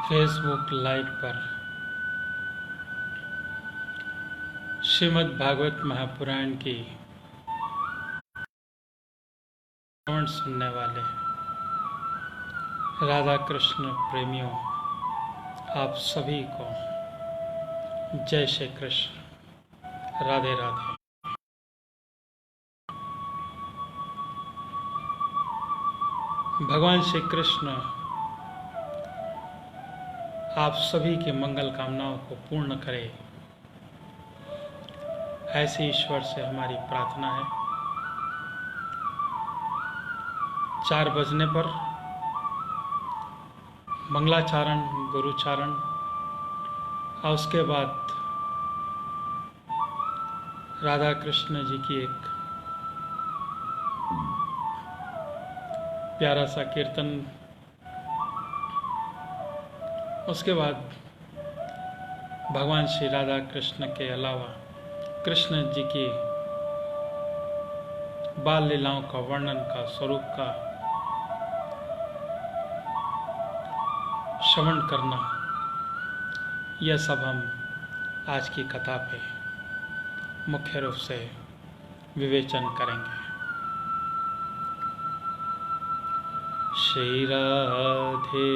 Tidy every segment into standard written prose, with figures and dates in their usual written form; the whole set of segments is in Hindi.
फेसबुक लाइव पर श्रीमद् भागवत महापुराण की श्रवण सुनने वाले राधा कृष्ण प्रेमियों, आप सभी को जय श्री कृष्ण, राधे राधे। भगवान श्री कृष्ण आप सभी की मंगल कामनाओं को पूर्ण करे, ऐसे ईश्वर से हमारी प्रार्थना है। 4 बजने पर मंगलाचारण, गुरुचारण और उसके बाद राधा कृष्ण जी की एक प्यारा सा कीर्तन, उसके बाद भगवान श्री राधा कृष्ण के अलावा कृष्ण जी की बाल लीलाओं का वर्णन का स्वरूप का श्रवण करना, यह सब हम आज की कथा पे मुख्य रूप से विवेचन करेंगे। श्री राधे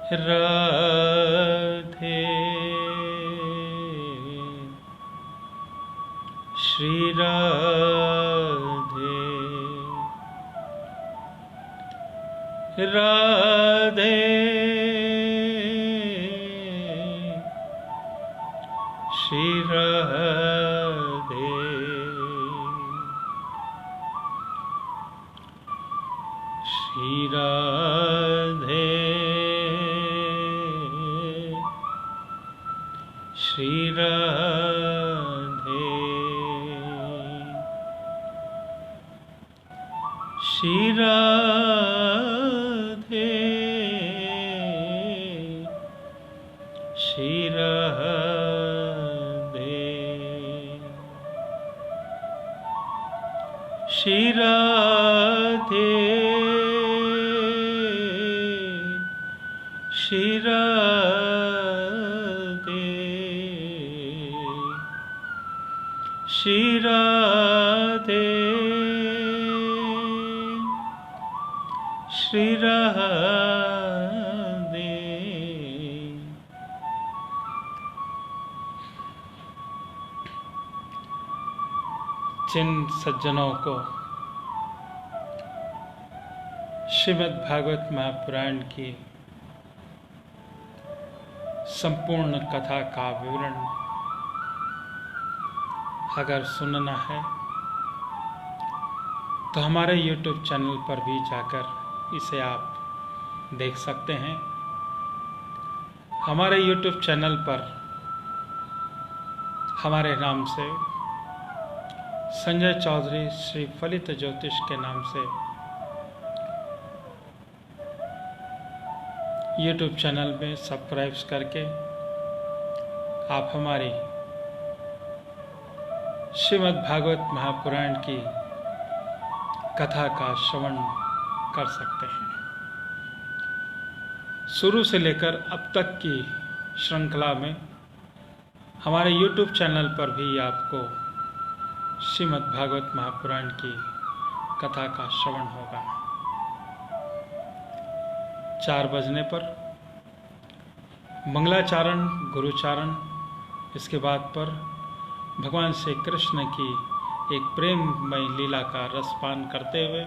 राधे, श्री राधे राधे, श्री राधे, श्री राधे, श्री राधे, श्री राधे, श्री राधे, श्री राधे, श्री राधे, श्री राधे, श्री राधे। जिन सज्जनों को श्रीमद् भागवत महापुराण की संपूर्ण कथा का विवरण अगर सुनना है तो हमारे YouTube चैनल पर भी जाकर इसे आप देख सकते हैं। हमारे YouTube चैनल पर हमारे नाम से संजय चौधरी श्री फलित ज्योतिष के नाम से YouTube चैनल में सब्सक्राइब करके आप हमारी श्रीमद् भागवत महापुराण की कथा का श्रवण कर सकते हैं। शुरू से लेकर अब तक की श्रृंखला में हमारे YouTube चैनल पर भी आपको श्रीमद् भागवत महापुराण की कथा का श्रवण होगा। 4 बजने पर मंगलाचारण, गुरुचारण, इसके बाद पर भगवान श्री कृष्ण की एक प्रेममय लीला का रसपान करते हुए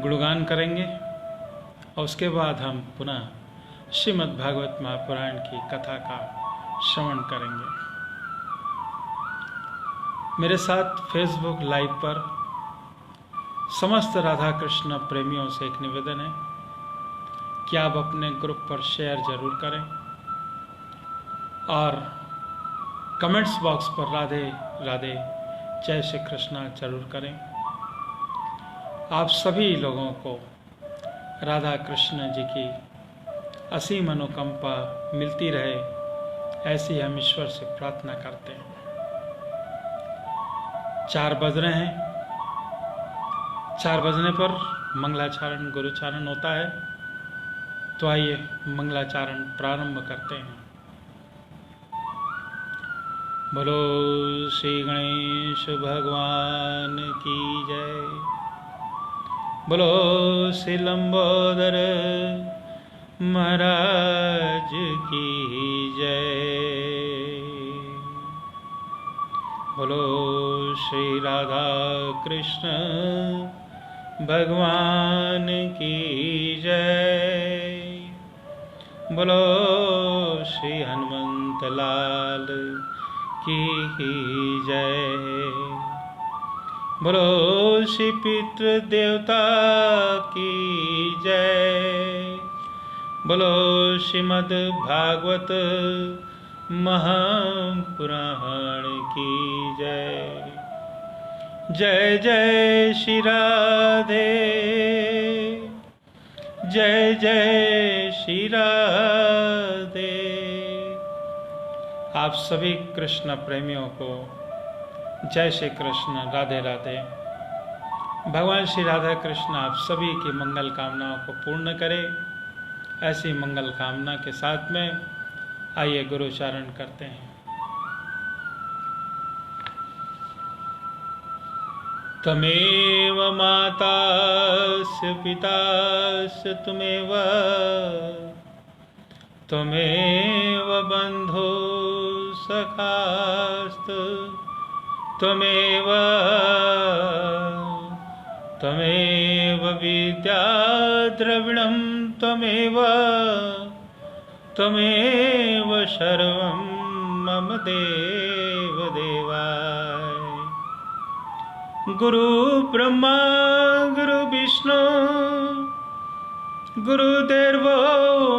गुणगान करेंगे और उसके बाद हम पुनः श्रीमद् भागवत महापुराण की कथा का श्रवण करेंगे। मेरे साथ फेसबुक लाइव पर समस्त राधा कृष्ण प्रेमियों से एक निवेदन है कि आप अपने ग्रुप पर शेयर जरूर करें और कमेंट्स बॉक्स पर राधे राधे, जय श्री कृष्णा जरूर करें। आप सभी लोगों को राधा कृष्ण जी की असीम अनुकंपा मिलती रहे, ऐसी हम ईश्वर से प्रार्थना करते हैं। 4 बज रहे हैं। 4 बजने पर मंगलाचरण गुरुचारण होता है। तो आइए मंगलाचरण प्रारंभ करते हैं। बोलो श्री गणेश भगवान की जय। बोलो श्री लंबोदर महाराज की जय। बोलो श्री राधा कृष्ण भगवान की जय। बोलो श्री हनुमंत लाल की जय। बोलो श्री पितृ देवता की जय। बोलो श्रीमद् भागवत महापुराण की जय। जय जय श्री राधे, जय जय श्री राधे। आप सभी कृष्ण प्रेमियों को जय श्री कृष्ण, राधे राधे। भगवान श्री राधा कृष्ण आप सभी की मंगल कामनाओं को पूर्ण करें। ऐसी मंगल कामना के साथ में आइए गुरुचारण करते हैं। तमेव मातास्य पितास्य तुमेव, त्वमेव बन्धो सखास्तु त्वमेव, त्वमेव विद्या द्रविणं त्वमेव, त्वमेव सर्वं मम देव देवाय। गुरु ब्रह्मा गुरु विष्णु गुरुदेवो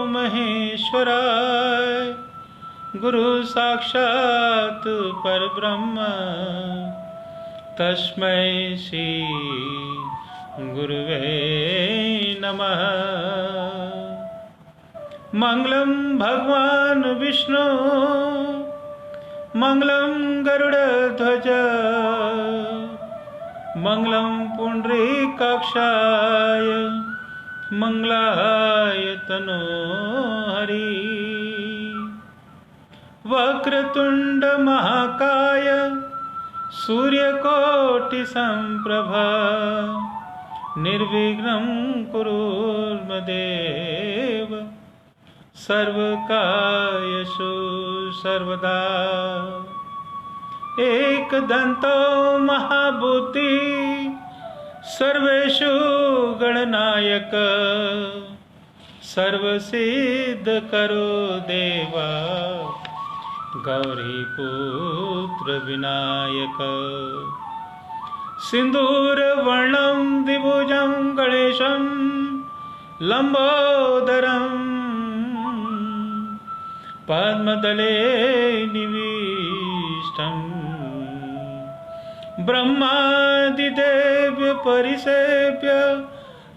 महेश्वराय, गुरु साक्षात् परब्रह्म तस्मै श्री गुरुवे नमः। मंगलम भगवान विष्णु मंगलम गरुड़ध्वज, मंगलम पुंडरीकाक्षाय मंगलाय तनोहरि। वक्रतुंड महाकाय सूर्यकोटि संप्रभा, निर्विघ्नं कुरुर्मदेव सर्वकार्येषु सर्वदा। एकदन्तो महाभूति सर्वेषु गणनायक, सर्वसिद्धकरो देवा गौरीपुत्र विनायक। सिन्दूरवर्णं द्विभुजं गणेशं लम्बोदरं, पद्मदले निविष्टं, ब्रह्मादिदेव्य परिसेव्य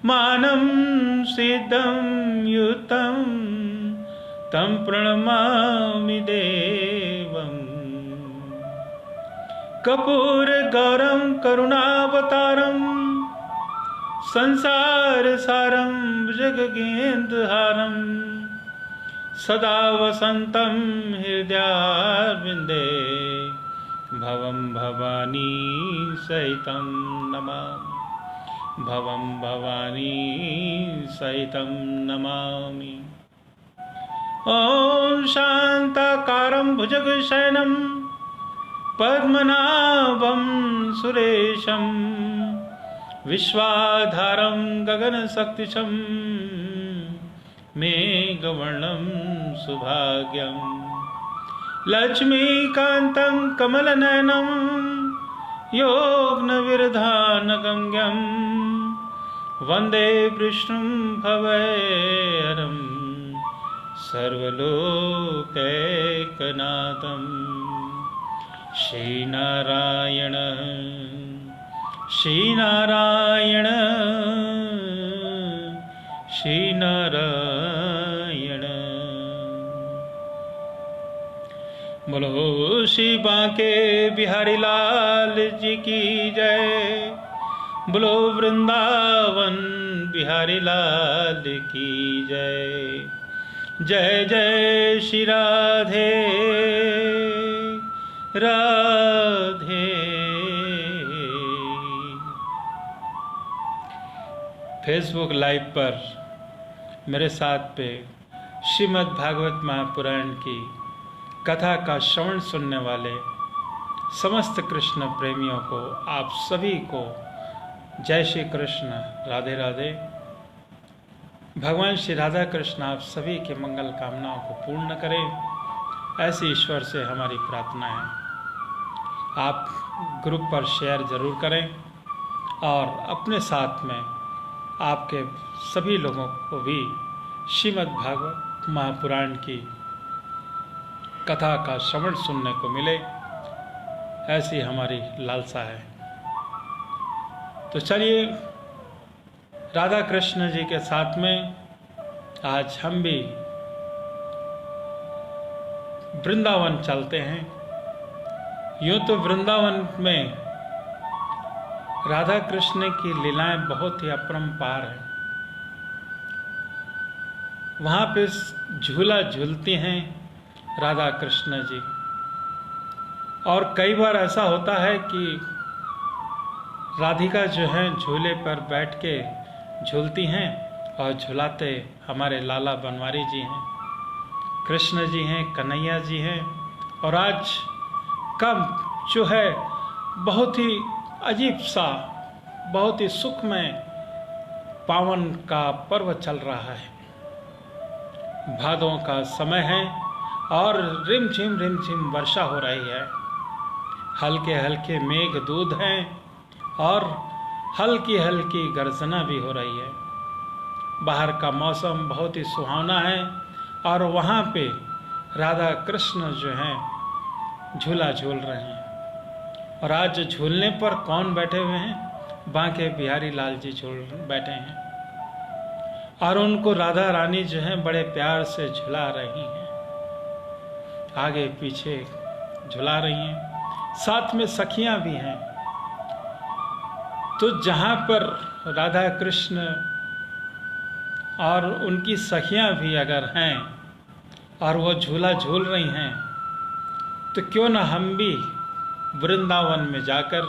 मानं सिद्धं युतं, तं प्रणमामि देवम्। कर्पूरगौरं करुणावतारं, संसारसारं भुजगेन्द्रहारं, सदा वसन्तं हृदयारविन्दे, भवं भवानी सहितं नमामि, भवं भवानी सहितं नमामि। ॐ शान्ताकारं भुजगशयनं पद्मनाभं सुरेशं, विश्वाधारं गगनशक्तिशं, मेघवर्णं सुभाग्यं, लक्ष्मीकान्तं कमलनयनं, योगनविरधानगम्यं, वन्दे विष्णुं भवहरं सर्वलोकैकनाथं। श्रीनारायण श्रीनारायण श्रीनारायण। बोलो श्री बांके बिहारी लाल जी की जय। बोलो वृंदावन बिहारी लाल की जय। जय जय श्री राधे राधे। फेसबुक लाइव पर मेरे साथ पे श्रीमद् भागवत महापुराण की कथा का श्रवण सुनने वाले समस्त कृष्ण प्रेमियों को, आप सभी को जय श्री कृष्ण, राधे राधे। भगवान श्री राधा कृष्ण आप सभी के मंगल कामनाओं को पूर्ण करें, ऐसी ईश्वर से हमारी प्रार्थना है। आप ग्रुप पर शेयर जरूर करें और अपने साथ में आपके सभी लोगों को भी श्रीमद् भागवत महापुराण की कथा का श्रवण सुनने को मिले, ऐसी हमारी लालसा है। तो चलिए राधा कृष्ण जी के साथ में आज हम भी वृंदावन चलते हैं। यूं तो वृंदावन में राधा कृष्ण की लीलाएं बहुत ही अपरंपार हैं। वहाँ पे झूला झूलती हैं राधा कृष्ण जी, और कई बार ऐसा होता है कि राधिका जो हैं झूले पर बैठ के झूलती हैं और झुलाते हमारे लाला बनवारी जी हैं, कृष्ण जी हैं, कन्हैया जी हैं। और आज कब जो है बहुत ही अजीब सा, बहुत ही सुखमय पावन का पर्व चल रहा है। भादों का समय है और रिमझिम वर्षा हो रही है। हल्के हल्के मेघ दूध हैं और हल्की हल्की गर्जना भी हो रही है। बाहर का मौसम बहुत ही सुहावना है और वहाँ पे राधा कृष्ण जो हैं झूला झूल रहे हैं। और आज झूलने पर कौन बैठे हुए हैं? बांके बिहारी लाल जी झूल बैठे हैं और उनको राधा रानी जो हैं बड़े प्यार से झुला रही हैं, आगे पीछे झुला रही हैं, साथ में सखियां भी हैं। तो जहाँ पर राधा कृष्ण और उनकी सखियां भी अगर हैं और वो झूला झूल रही हैं, तो क्यों ना हम भी वृंदावन में जाकर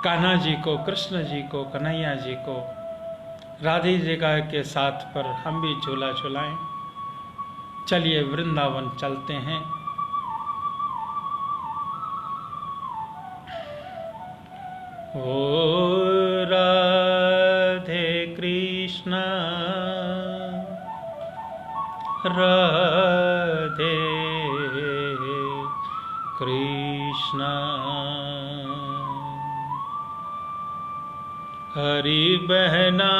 कान्हा जी को, कृष्ण जी को, कन्हैया जी को, राधिका के साथ पर हम भी झूला झुलाएं। चलिए वृंदावन चलते हैं। ओ राधे कृष्ण राधे कृष्ण, हरि बहना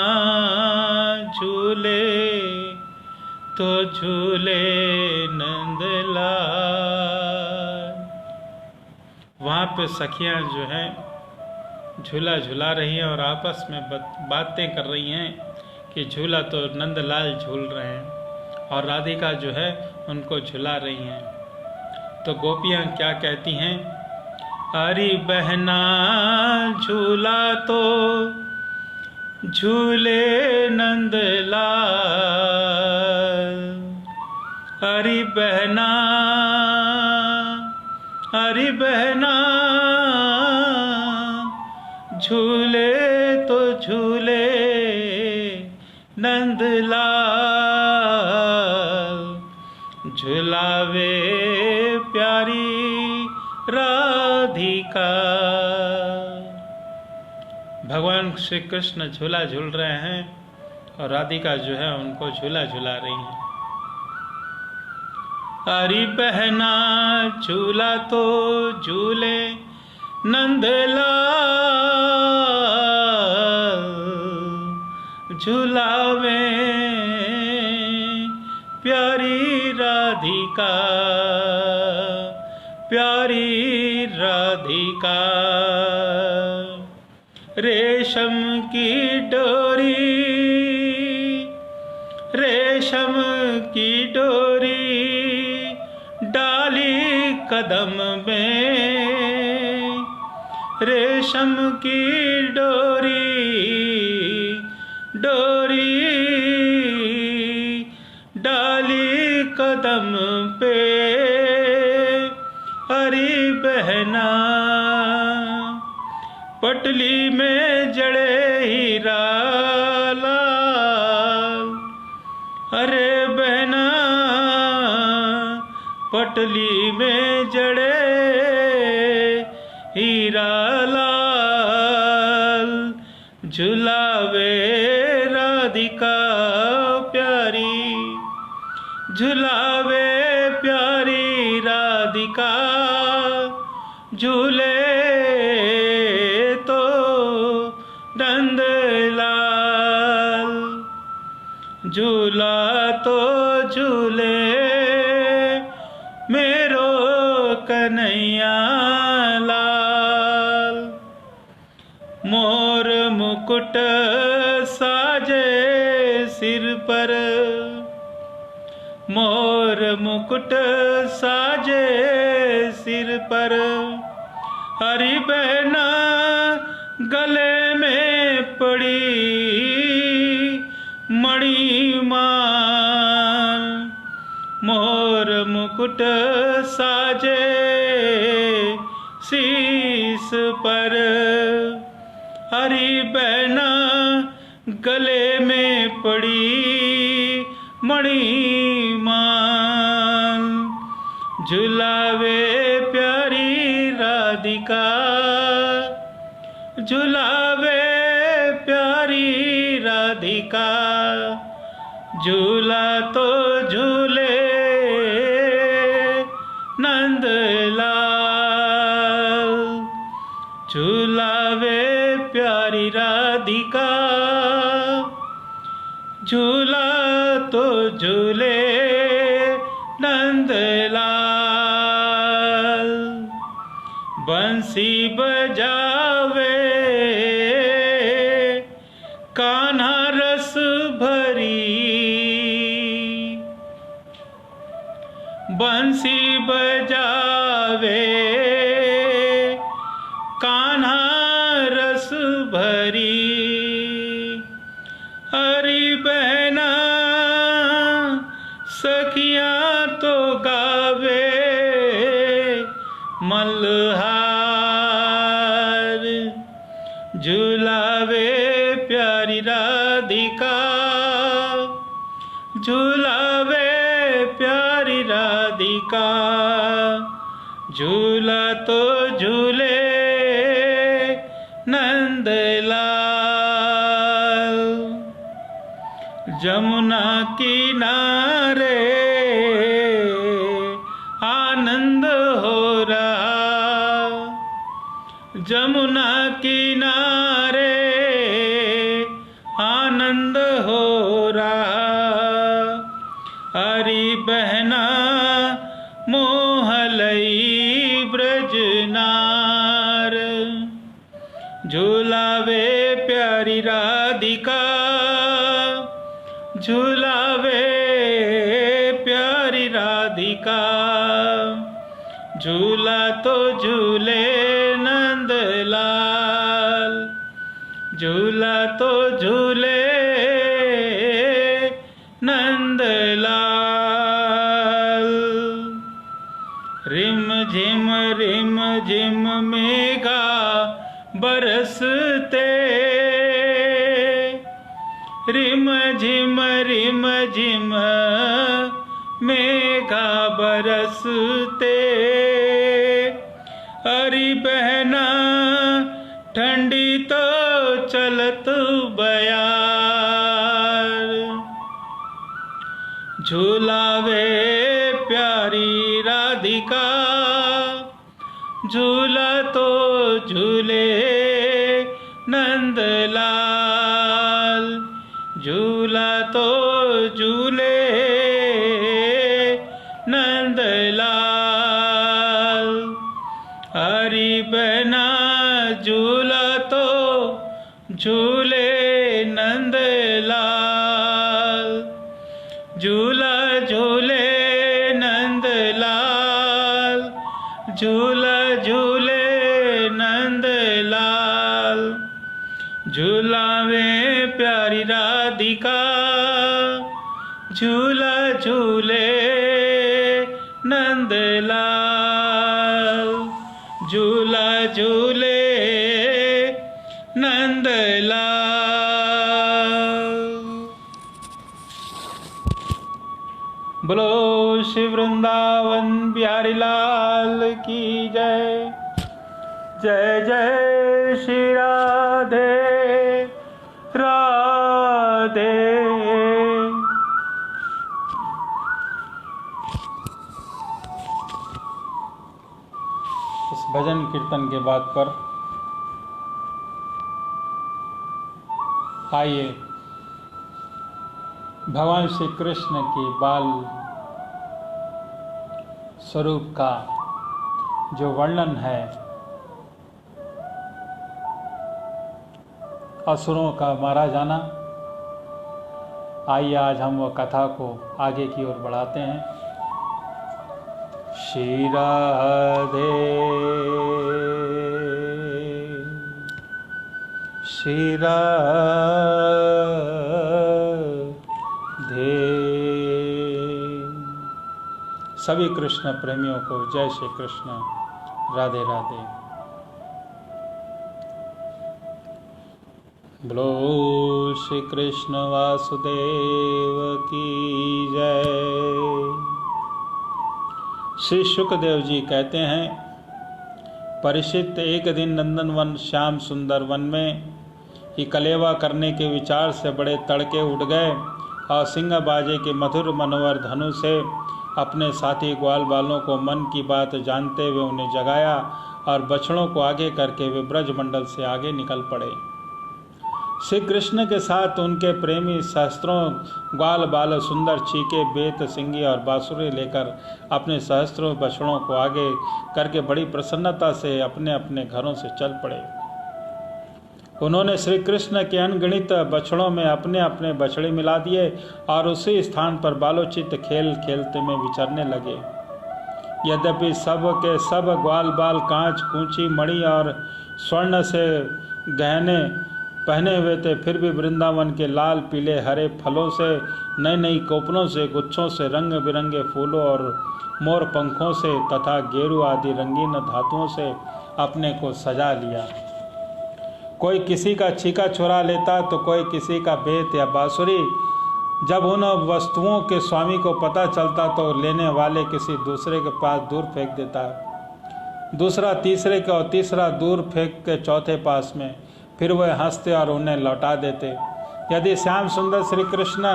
झूले तो झूले नंदलाल। वहाँ पे सखियाँ जो हैं झूला झुला रही हैं और आपस में बातें कर रही हैं कि झूला तो नंदलाल झूल रहे हैं और राधिका जो है उनको झुला रही हैं। तो गोपियाँ क्या कहती हैं? अरे बहना झूला तो झूले नंदलाल, अरे बहना, अरे बहना झूले तो झूले नंदलाल, झुलावे प्यारी राधिका। भगवान श्री कृष्ण झूला झूल रहे हैं और राधिका जो है उनको झूला झुला रही हैं। अरे बहना झूला तो झूले नंदलाल, झुलावे प्यारी राधिका, प्यारी राधिका। रेशम की डोरी, रेशम की डोरी डाली कदम में, रेशम की डोरी डोरी डाली कदम पे हरी बहना, पटली में जड़े हीरा लाल। अरे बहना पटली में जड़े हीरा लाल, झुलावे राधिका प्यारी, झुलावे प्यारी राधिका, झूले तो नंदलाल, झूला तो झूले मेरो कन्हैया लाल। मोर मुकुट साजे सिर पर, मोर मुकुट साजे सिर पर, हरी बहना गले में पड़ी मणिमाल। मोर मुकुट साजे शीस पर, हरी बहना गले में पड़ी मणिमाल, झुलावे प्यारी राधिका, झुलावे प्यारी राधिका, झूला तो झूले नंदलाल, झुलावे प्यारी राधिका, झूला तो झूले नंदलाल। बंसी बजावे कान्हा रस भरी, बंसी बजावे कान्हा रस भरी, हरी बहना सखियां तो गावे मल्हार, झुलावे प्यारी राधिका, झुलावे प्यारी राधिका, झूला तो झूले नंदलाल। जमुना किनारे आनंद हो रहा, जमुना किनारे आनंद हो रहा, हरी बहना मोहलई ब्रजनार, झूलावे प्यारी राधिका, झूलावे प्यारी राधिका, झूला तो झूले नंदलाल, झूला तो झूले नंदलाल। रिम झिम मेघा बरसते, रिम झिम मेघा बरसते, हरी बहना ठंडी तो चलत बयार, झूलावे प्यारी राधिका, झूला तो झूले नंदलाल, झूला तो झूले नंदलाल, हरी बहना झूला तो झूले नंदलाल, झूला झूले नंदलाल, झूला झूले नंदलाल, झूलावे प्यारी राधिका। का झूला झूले नंदलाल, झूला झूले नंदलाल। बोलो श्री वृंदावन बिहारी लाल की जय। जय जय श्री राधे राधे। इस भजन कीर्तन के बाद पर आइए भगवान श्री कृष्ण के बाल स्वरूप का जो वर्णन है, असुरों का मारा जाना, आइए आज हम वो कथा को आगे की ओर बढ़ाते हैं। श्री राधे श्री राधे। सभी कृष्ण प्रेमियों को जय श्री कृष्ण, राधे राधे। बोलो श्री कृष्ण वासुदेव की जय। श्री शुकदेव जी कहते हैं, परीक्षित, एक दिन नंदनवन श्याम सुंदर वन में ही कलेवा करने के विचार से बड़े तड़के उठ गए और सिंह बाजे के मधुर मनोहर धनु से अपने साथी ग्वाल बालों को मन की बात जानते हुए उन्हें जगाया और बछड़ों को आगे करके वे ब्रजमंडल से आगे निकल पड़े। श्री कृष्ण के साथ उनके प्रेमी सहस्त्रों ग्वाल बाल सुंदर चीके बेत सिंगी और बांसुरी लेकर अपने सहस्त्रों बछड़ों को आगे करके बड़ी प्रसन्नता से अपने अपने घरों से चल पड़े। उन्होंने श्री कृष्ण के अनगिनत बछड़ों में अपने अपने बछड़े मिला दिए और उसी स्थान पर बालोचित खेल खेलते में विचरने लगे। यद्यपि सब के सब ग्वाल बाल कांच कूंची मणि और स्वर्ण से गहने पहने हुए थे, फिर भी वृंदावन के लाल पीले हरे फलों से, नई नई कोपलों से, गुच्छों से, रंग बिरंगे फूलों और मोर पंखों से तथा गेरू आदि रंगीन धातुओं से अपने को सजा लिया। कोई किसी का छीका चुरा लेता तो कोई किसी का बेत या बांसुरी। जब उन वस्तुओं के स्वामी को पता चलता तो लेने वाले किसी दूसरे के पास दूर फेंक देता, दूसरा तीसरे के और तीसरा दूर फेंक के चौथे पास में। फिर वह हंसते और उन्हें लौटा देते। यदि श्याम सुंदर श्री कृष्ण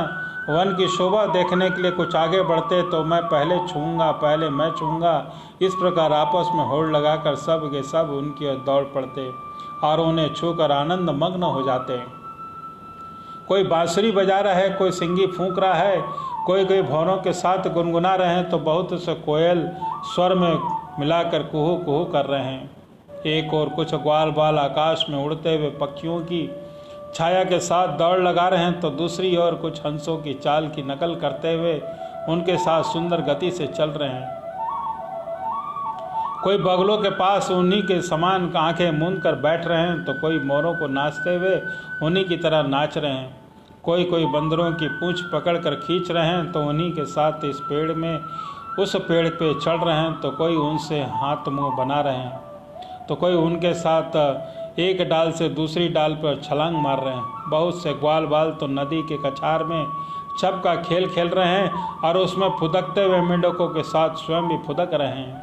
वन की शोभा देखने के लिए कुछ आगे बढ़ते तो मैं पहले छूँगा, पहले मैं छूँगा, इस प्रकार आपस में होड़ लगाकर सब के सब उनकी ओर दौड़ पड़ते और उन्हें छूकर आनंद मग्न हो जाते। कोई बांसुरी बजा रहा है, कोई सिंगी फूंक रहा है, कोई कोई भौरों के साथ गुनगुना रहे हैं, तो बहुत से कोयल स्वर में मिलाकर कुहू कुहू कर रहे हैं। एक और कुछ ग्वाल बाल आकाश में उड़ते हुए पक्षियों की छाया के साथ दौड़ लगा रहे हैं, तो दूसरी ओर कुछ हंसों की चाल की नकल करते हुए उनके साथ सुंदर गति से चल रहे हैं। कोई बगलों के पास उन्हीं के समान आंखें मूंद कर बैठ रहे हैं, तो कोई मोरों को नाचते हुए उन्हीं की तरह नाच रहे हैं। कोई कोई बंदरों की पूंछ पकड़कर खींच रहे हैं, तो उन्हीं के साथ इस पेड़ में उस पेड़ पे चढ़ रहे हैं, तो कोई उनसे हाथ मुंह बना रहे हैं, तो कोई उनके साथ एक डाल से दूसरी डाल पर छलांग मार रहे हैं। बहुत से ग्वाल बाल तो नदी के कछार में छप का खेल खेल रहे हैं और उसमें फुदकते हुए मेंढकों के साथ स्वयं भी फुदक रहे हैं।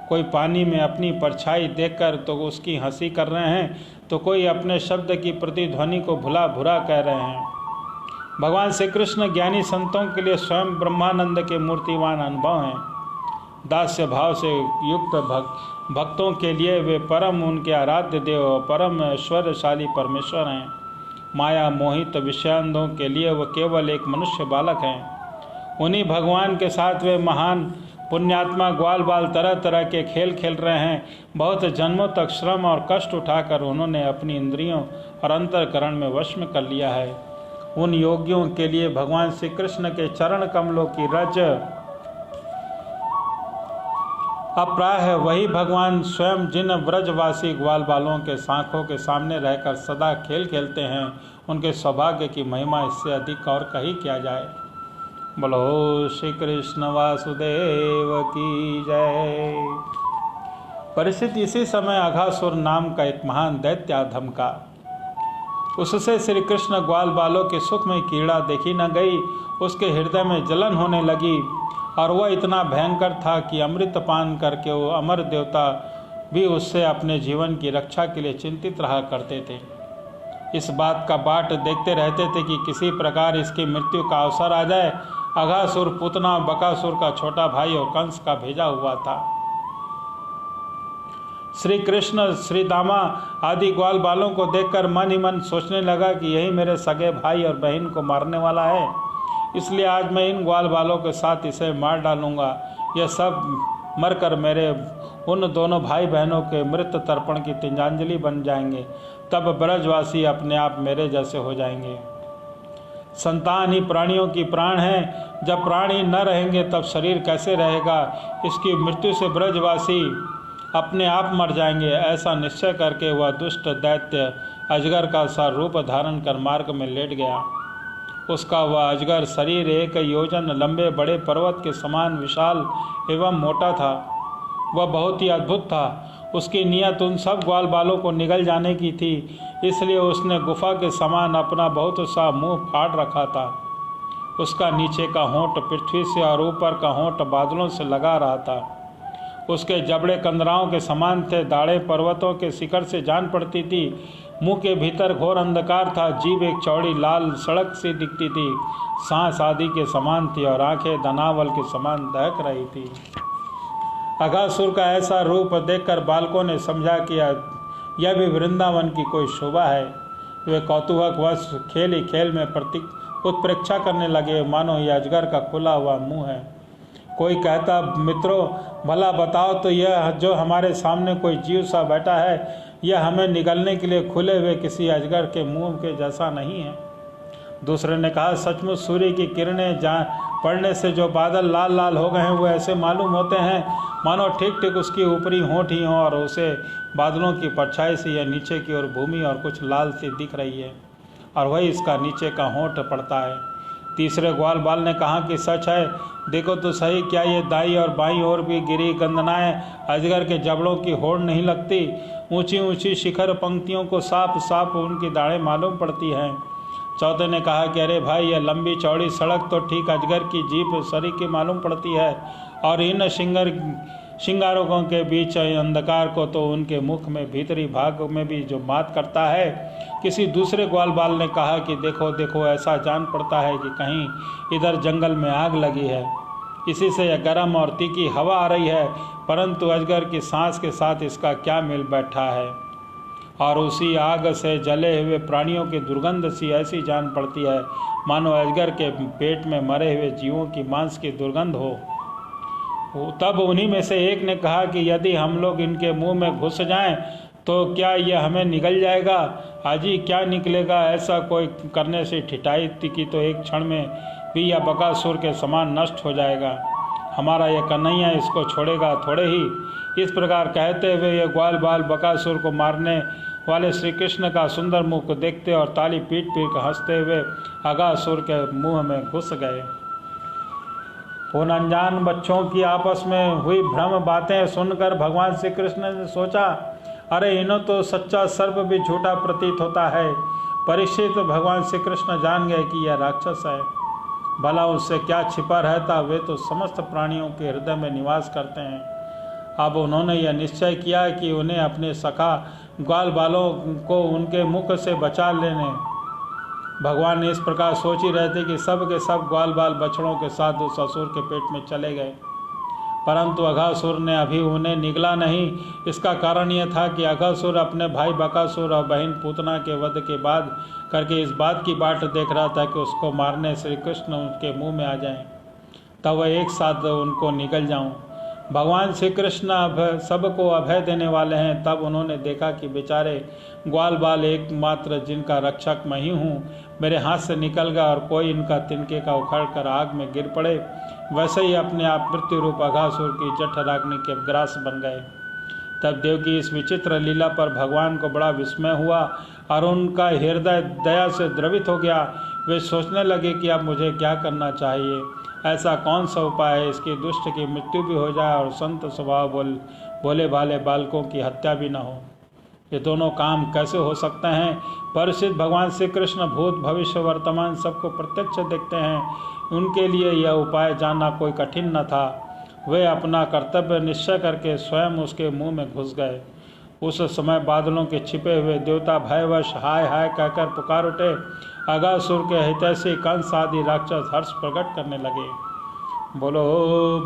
कोई पानी में अपनी परछाई देखकर तो उसकी हंसी कर रहे हैं, तो कोई अपने शब्द की प्रतिध्वनि को भुला भुरा कह रहे हैं। भगवान श्री कृष्ण ज्ञानी संतों के लिए स्वयं ब्रह्मानंद के मूर्तिवान अनुभव हैं। दास्य भाव से युक्त भक्तों के लिए वे परम उनके आराध्य देव और परम ऐश्वर्यशाली परमेश्वर हैं। माया मोहित विषयांधों के लिए वह केवल एक मनुष्य बालक हैं। उन्हीं भगवान के साथ वे महान पुण्यात्मा ग्वाल बाल तरह तरह के खेल खेल रहे हैं। बहुत जन्मों तक श्रम और कष्ट उठाकर उन्होंने अपनी इंद्रियों और अंतःकरण में वश में कर लिया है। उन योगियों के लिए भगवान श्री कृष्ण के चरण कमलों की रज अप्राय वही भगवान स्वयं जिन व्रजवासी ग्वाल बालों के शाखों के सामने रहकर सदा खेल खेलते हैं, उनके सौभाग्य की महिमा इससे अधिक और कही क्या जाए। बोलो श्री कृष्ण वासुदेव की जय। परिस्थित इसी समय अघासुर नाम का एक महान दैत्य धमका। उससे श्री कृष्ण ग्वाल बालों के सुख में कीड़ा देखी न गई। उसके हृदय में जलन होने लगी और वह इतना भयंकर था कि अमृत पान करके वो अमर देवता भी उससे अपने जीवन की रक्षा के लिए चिंतित रहा करते थे। इस बात का बाट देखते रहते थे कि किसी प्रकार इसकी मृत्यु का अवसर आ जाए। अघासुर पूतना बकासुर का छोटा भाई और कंस का भेजा हुआ था। श्री कृष्ण श्री दामा आदि ग्वाल बालों को देखकर मन ही मन सोचने लगा कि यही मेरे सगे भाई और बहन को मारने वाला है, इसलिए आज मैं इन ग्वाल बालों के साथ इसे मार डालूंगा। यह सब मरकर मेरे उन दोनों भाई बहनों के मृत तर्पण की तिलांजलि बन जाएंगे। तब ब्रजवासी अपने आप मेरे जैसे हो जाएंगे। संतान ही प्राणियों की प्राण है। जब प्राणी न रहेंगे तब शरीर कैसे रहेगा। इसकी मृत्यु से ब्रजवासी अपने आप मर जाएंगे। ऐसा निश्चय करके वह दुष्ट दैत्य अजगर का सा रूप धारण कर मार्ग में लेट गया। उसका वह अजगर शरीर 1 योजन लंबे बड़े पर्वत के समान विशाल एवं मोटा था। वह बहुत ही अद्भुत था। उसकी नियत उन सब ग्वाल बालों को निगल जाने की थी, इसलिए उसने गुफा के समान अपना बहुत सा मुंह फाड़ रखा था। उसका नीचे का होंठ पृथ्वी से और ऊपर का होंठ बादलों से लगा रहा था। उसके जबड़े कंदराओं के समान थे। दाढ़ें पर्वतों के शिखर से जान पड़ती थी। मुंह के भीतर घोर अंधकार था। जीभ एक चौड़ी लाल सड़क सी दिखती थी। सांस आदि के समान थी और आंखें धनावल के समान दहक रही थी। अघासुर का ऐसा रूप देखकर बालकों ने समझा कि यह भी वृंदावन की कोई शोभा है। वे कौतूहलवश खेल ही खेल में उत्प्रेक्षा करने लगे, मानो यह अजगर का खुला हुआ मुंह है। कोई कहता, मित्रों भला बताओ तो यह जो हमारे सामने कोई जीव सा बैठा है, यह हमें निगलने के लिए खुले हुए किसी अजगर के मुंह के जैसा नहीं है। दूसरे ने कहा, सचमुच सूर्य की किरणें पड़ने से जो बादल लाल लाल हो गए हैं वो ऐसे मालूम होते हैं मानो ठीक ठीक उसकी ऊपरी होंठ ही हो और उसे बादलों की परछाई से यह नीचे की ओर भूमि और कुछ लाल सी दिख रही है और वही इसका नीचे का होंठ पड़ता है। तीसरे ग्वाल बाल ने कहा कि सच है, देखो तो सही, क्या ये दाई और बाईं ओर भी गिरी गंदनाएं अजगर के जबड़ों की होड़ नहीं लगती। ऊंची ऊंची शिखर पंक्तियों को साफ साफ उनकी दाढ़ें मालूम पड़ती हैं। चौथे ने कहा कि अरे भाई, यह लंबी चौड़ी सड़क तो ठीक अजगर की जीभ सरी की मालूम पड़ती है और इन श्रृंगारों के बीच अंधकार को तो उनके मुख में भीतरी भाग में भी जो मात करता है। किसी दूसरे ग्वाल बाल ने कहा कि देखो देखो, ऐसा जान पड़ता है कि कहीं इधर जंगल में आग लगी है, इसी से यह गर्म और तीखी हवा आ रही है, परंतु अजगर की सांस के साथ इसका क्या मिल बैठा है। और उसी आग से जले हुए प्राणियों की दुर्गंध सी ऐसी जान पड़ती है मानो अजगर के पेट में मरे हुए जीवों की मांस की दुर्गंध हो। तब उन्हीं में से एक ने कहा कि यदि हम लोग इनके मुंह में घुस जाएं तो क्या यह हमें निगल जाएगा। हाजी, क्या निकलेगा। ऐसा कोई करने से ठिठाई की तो एक क्षण में भी यह बकासुर के समान नष्ट हो जाएगा। हमारा यह कन्हैया इसको छोड़ेगा थोड़े ही। इस प्रकार कहते हुए ये ग्वाल बाल बकासुर को मारने वाले श्री कृष्ण का सुंदर मुख को देखते और ताली पीट पीट कर हंसते हुए अघासुर के मुंह में घुस गए। उन अनजान बच्चों की आपस में हुई भ्रम बातें सुनकर भगवान श्री कृष्ण ने सोचा, अरे इन्हों तो सच्चा सर्प भी झूठा प्रतीत होता है। परीक्षित भगवान श्री कृष्ण जान गए कि यह राक्षस है। भला उससे क्या छिपा रहता, वे तो समस्त प्राणियों के हृदय में निवास करते हैं। अब उन्होंने यह निश्चय किया कि उन्हें अपने सखा ग्वाल बालों को उनके मुख से बचा लेने। भगवान ने इस प्रकार सोच ही रहे थे कि सब के सब ग्वाल बाल बछड़ों के साथ उस असुर के पेट में चले गए, परंतु अघासुर ने अभी उन्हें निगला नहीं। इसका कारण यह था कि अघासुर अपने भाई बकासुर और बहन पूतना के वध के बाद करके इस बात की बाट देख रहा था कि उसको मारने श्री कृष्ण उनके मुंह में आ जाएं, तब वह एक साथ उनको निगल जाऊं। भगवान श्री कृष्ण सबको अभय देने वाले हैं। तब उन्होंने देखा कि बेचारे ग्वाल बाल एकमात्र जिनका रक्षक मैं ही हूँ, मेरे हाथ से निकल गया और कोई इनका तिनके का उखड़ कर आग में गिर पड़े। वैसे ही अपने आप मृत्यु रूप अघासुर की जठराग्नि के ग्रास बन गए। तब देव की इस विचित्र लीला पर भगवान को बड़ा विस्मय हुआ और उनका हृदय दया से द्रवित हो गया। वे सोचने लगे कि अब मुझे क्या करना चाहिए, ऐसा कौन सा उपाय है इसकी दुष्ट की मृत्यु भी हो जाए और संत स्वभाव भोले भाले बालकों की हत्या भी न हो। ये दोनों काम कैसे हो सकते हैं? परिचित भगवान श्री कृष्ण भूत भविष्य वर्तमान सबको प्रत्यक्ष देखते हैं। उनके लिए यह उपाय जानना कोई कठिन न था। वे अपना कर्तव्य निश्चय करके स्वयं उसके मुंह में घुस गए। उस समय बादलों के छिपे हुए देवता भयवश हाय हाय कहकर पुकार उठे। अगासुर के हितैषी कंस आदि राक्षस हर्ष प्रकट करने लगे। बोलो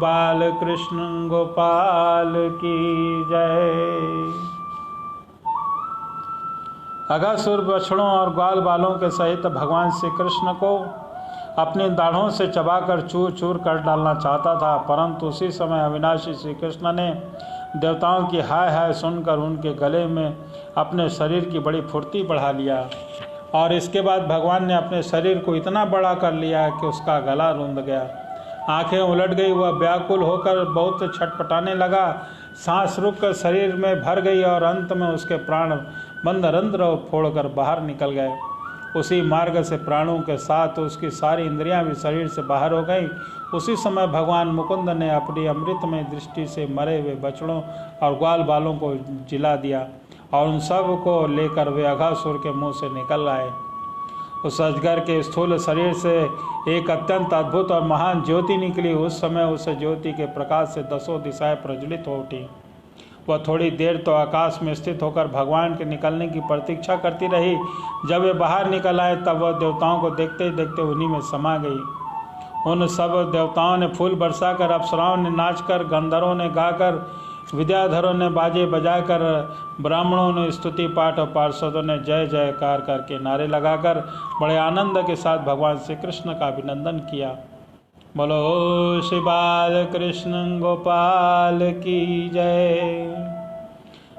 बाल कृष्ण गोपाल की जय। अगासुर बछड़ों और ग्वाल बालों के सहित भगवान श्री कृष्ण को अपनी दाढ़ों से चबाकर चूर चूर कर डालना चाहता था, परंतु उसी समय अविनाशी श्री कृष्ण ने देवताओं की हाय हाय सुनकर उनके गले में अपने शरीर की बड़ी फुर्ती बढ़ा लिया और इसके बाद भगवान ने अपने शरीर को इतना बड़ा कर लिया कि उसका गला रूंध गया। आंखें उलट गई, वह व्याकुल होकर बहुत छटपटाने लगा। सांस रुककर शरीर में भर गई और अंत में उसके प्राण बंद रंध्र फोड़कर बाहर निकल गए। उसी मार्ग से प्राणों के साथ उसकी सारी इंद्रियां भी शरीर से बाहर हो गई। उसी समय भगवान मुकुंद ने अपनी अमृतमय दृष्टि से मरे हुए बछड़ों और ग्वाल बालों को जिला दिया और उन सब को लेकर वे अघासुर के मुंह से निकल आए। उस अजगर के स्थूल शरीर से एक अत्यंत अद्भुत और महान ज्योति निकली। उस समय उस ज्योति के प्रकाश से दसों दिशाएं प्रज्वलित हो उठी। वह थोड़ी देर तो आकाश में स्थित होकर भगवान के निकलने की प्रतीक्षा करती रही। जब वे बाहर निकल आए तब वह देवताओं को देखते ही देखते उन्हीं में समा गई। उन सब देवताओं ने फूल बरसाकर, अप्सराओं ने नाचकर, गंधर्वों ने गाकर, विद्याधरों ने बाजे बजाकर, ब्राह्मणों ने स्तुति पाठ और पार्षदों ने जय जयकार करके नारे लगाकर बड़े आनंद के साथ भगवान श्री कृष्ण का अभिनंदन किया। बोलो श्री बाल कृष्ण गोपाल की जय।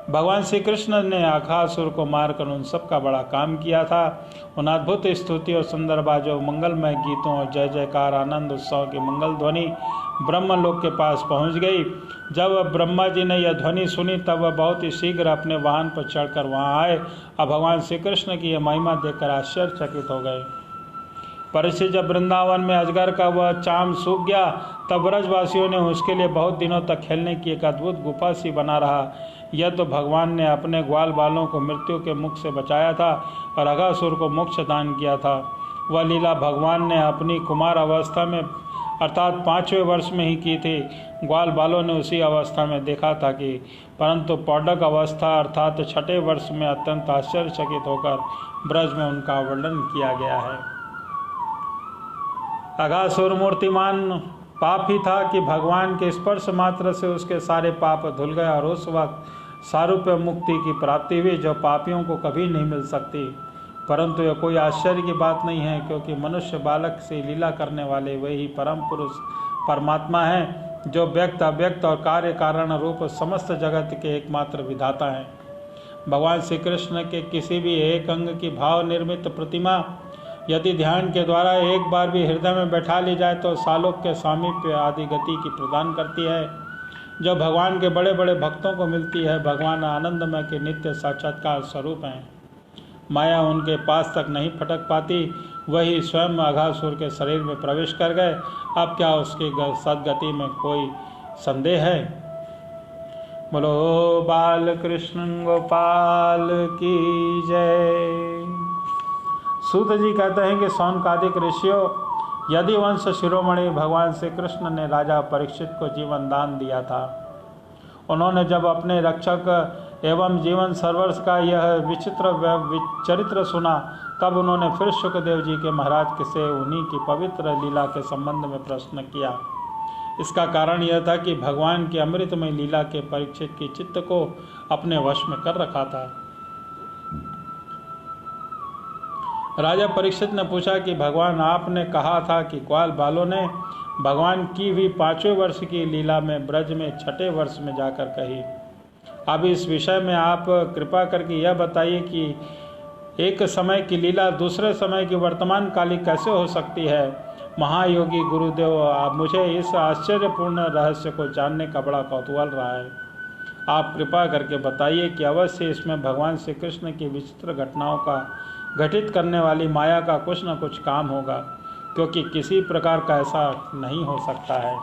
भगवान श्री कृष्ण ने अघासुर को मारकर उन सब का बड़ा काम किया था। उन अद्भुत स्तुति और सुंदर बाजों, मंगलमय गीतों और जय जयकार आनंद उत्सव की मंगल ध्वनि ब्रह्मलोक के पास पहुंच गई। जब ब्रह्मा जी ने यह ध्वनि सुनी तब वह बहुत ही शीघ्र अपने वाहन पर चढ़कर वहां आए और भगवान श्री कृष्ण की यह महिमा देखकर आश्चर्यचकित हो गए। परिचित जब वृंदावन में अजगर का वह चाम सूख गया तब ब्रजवासियों ने उसके लिए बहुत दिनों तक खेलने की एक अद्भुत गुफा सी बना रहा। यह तो भगवान ने अपने ग्वाल बालों को मृत्यु के मुख से बचाया था और अघासुर को मोक्ष दान किया था। वह लीला भगवान ने अपनी कुमार अवस्था में अर्थात 5वें वर्ष में ही की थी। ग्वाल बालों ने उसी अवस्था में देखा था कि परंतु पौडक अवस्था अर्थात 6ठे वर्ष में अत्यंत आश्चर्यचकित होकर ब्रज में उनका वर्णन किया गया है। अघासुर मूर्तिमान पाप ही था कि भगवान के स्पर्श मात्र से उसके सारे पाप धुल गए और उस वक्त सारूप्य मुक्ति की प्राप्ति हुई जो पापियों को कभी नहीं मिल सकती। परंतु यह कोई आश्चर्य की बात नहीं है, क्योंकि मनुष्य बालक से लीला करने वाले वही परम पुरुष परमात्मा हैं जो व्यक्त अव्यक्त और कार्य कारण रूप समस्त जगत के एकमात्र विधाता हैं। भगवान श्री कृष्ण के किसी भी एक अंग की भाव निर्मित प्रतिमा यदि ध्यान के द्वारा एक बार भी हृदय में बैठा ली जाए तो सालोक के सामीप्य आदि गति की प्रदान करती है जो भगवान के बड़े बड़े भक्तों को मिलती है। भगवान आनंदमय के नित्य साक्षात्कार स्वरूप हैं। माया उनके पास तक नहीं फटक पाती। वही स्वयं अघासुर के शरीर में प्रवेश कर गए। अब क्या उसकी सदगति में कोई संदेह है? बोलो बाल कृष्ण गोपाल की जय। सूत जी कहते हैं कि सौनकादिक ऋषियों, यदि वंश शिरोमणि भगवान श्री कृष्ण ने राजा परीक्षित को जीवन दान दिया था। उन्होंने जब अपने रक्षक एवं जीवन सर्वर्ष का यह विचित्र चरित्र सुना तब उन्होंने फिर शुकदेव जी के महाराज से उन्हीं की पवित्र लीला के संबंध में प्रश्न किया। इसका कारण यह था कि भगवान की अमृतमय लीला के परीक्षित की चित्त को अपने वश में कर रखा था। राजा परीक्षित ने पूछा कि भगवान, आपने कहा था कि ग्वाल बालों ने भगवान की भी 5वें वर्ष की लीला में ब्रज में 6ठे वर्ष में जाकर कही। अब इस विषय में आप कृपा करके यह बताइए कि एक समय की लीला दूसरे समय की वर्तमान काली कैसे हो सकती है। महायोगी गुरुदेव, मुझे इस आश्चर्यपूर्ण रहस्य को जानने का बड़ा कौतूहल रहा है। आप कृपा करके बताइए कि अवश्य इसमें भगवान श्री कृष्ण की विचित्र घटनाओं का घटित करने वाली माया का कुछ न कुछ काम होगा, क्योंकि किसी प्रकार का ऐसा नहीं हो सकता है।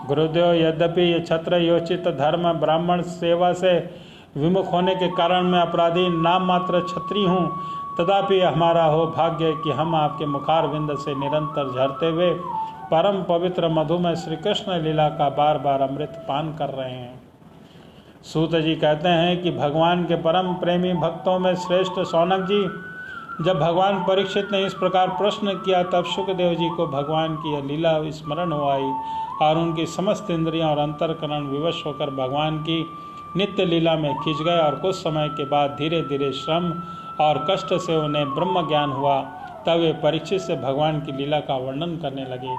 गुरुदेव, यद्यपि ये छत्र योचित धर्म ब्राह्मण सेवा से विमुख होने के कारण मैं अपराधी नाम मात्र छत्री हूँ, तथापि हमारा हो भाग्य कि हम आपके मुखारविंद से निरंतर झरते हुए परम पवित्र मधुमय श्री कृष्ण लीला का बार बार अमृत पान कर रहे हैं। सूत जी कहते हैं कि भगवान के परम प्रेमी भक्तों में श्रेष्ठ शौनक जी, जब भगवान परीक्षित ने इस प्रकार प्रश्न किया तब शुकदेव जी को भगवान की यह लीला स्मरण हो आई और उनकी समस्त इंद्रियां और अंतरकरण विवश होकर भगवान की नित्य लीला में खिंच गए और कुछ समय के बाद धीरे धीरे श्रम और कष्ट से उन्हें ब्रह्म ज्ञान हुआ। तब वे परीक्षित से भगवान की लीला का वर्णन करने लगे।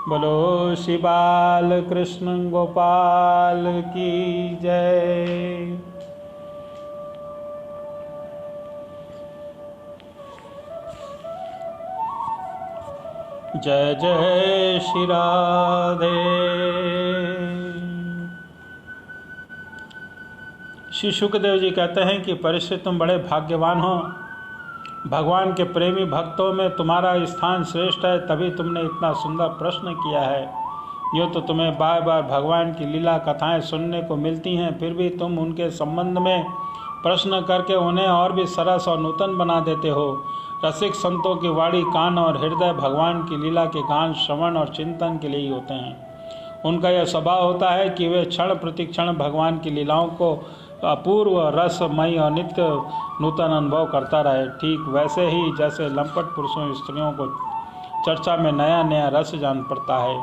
बोलो श्री बाल कृष्ण गोपाल की जय। जय जय श्री राधे। श्री शुकदेव जी कहते हैं कि परीक्षित, तुम बड़े भाग्यवान हो। भगवान के प्रेमी भक्तों में तुम्हारा स्थान श्रेष्ठ है, तभी तुमने इतना सुंदर प्रश्न किया है। यूँ तो तुम्हें बार बार भगवान की लीला कथाएं सुनने को मिलती हैं, फिर भी तुम उनके संबंध में प्रश्न करके उन्हें और भी सरस और नूतन बना देते हो। रसिक संतों की वाणी, कान और हृदय भगवान की लीला के गान, श्रवण और चिंतन के लिए ही होते हैं। उनका यह स्वभाव होता है कि वे क्षण प्रतिक्षण भगवान की लीलाओं को अपूर्व रसमयी और नित्य नूतन अनुभव करता रहे। ठीक वैसे ही जैसे लंपट पुरुषों स्त्रियों को चर्चा में नया नया रस जान पड़ता है।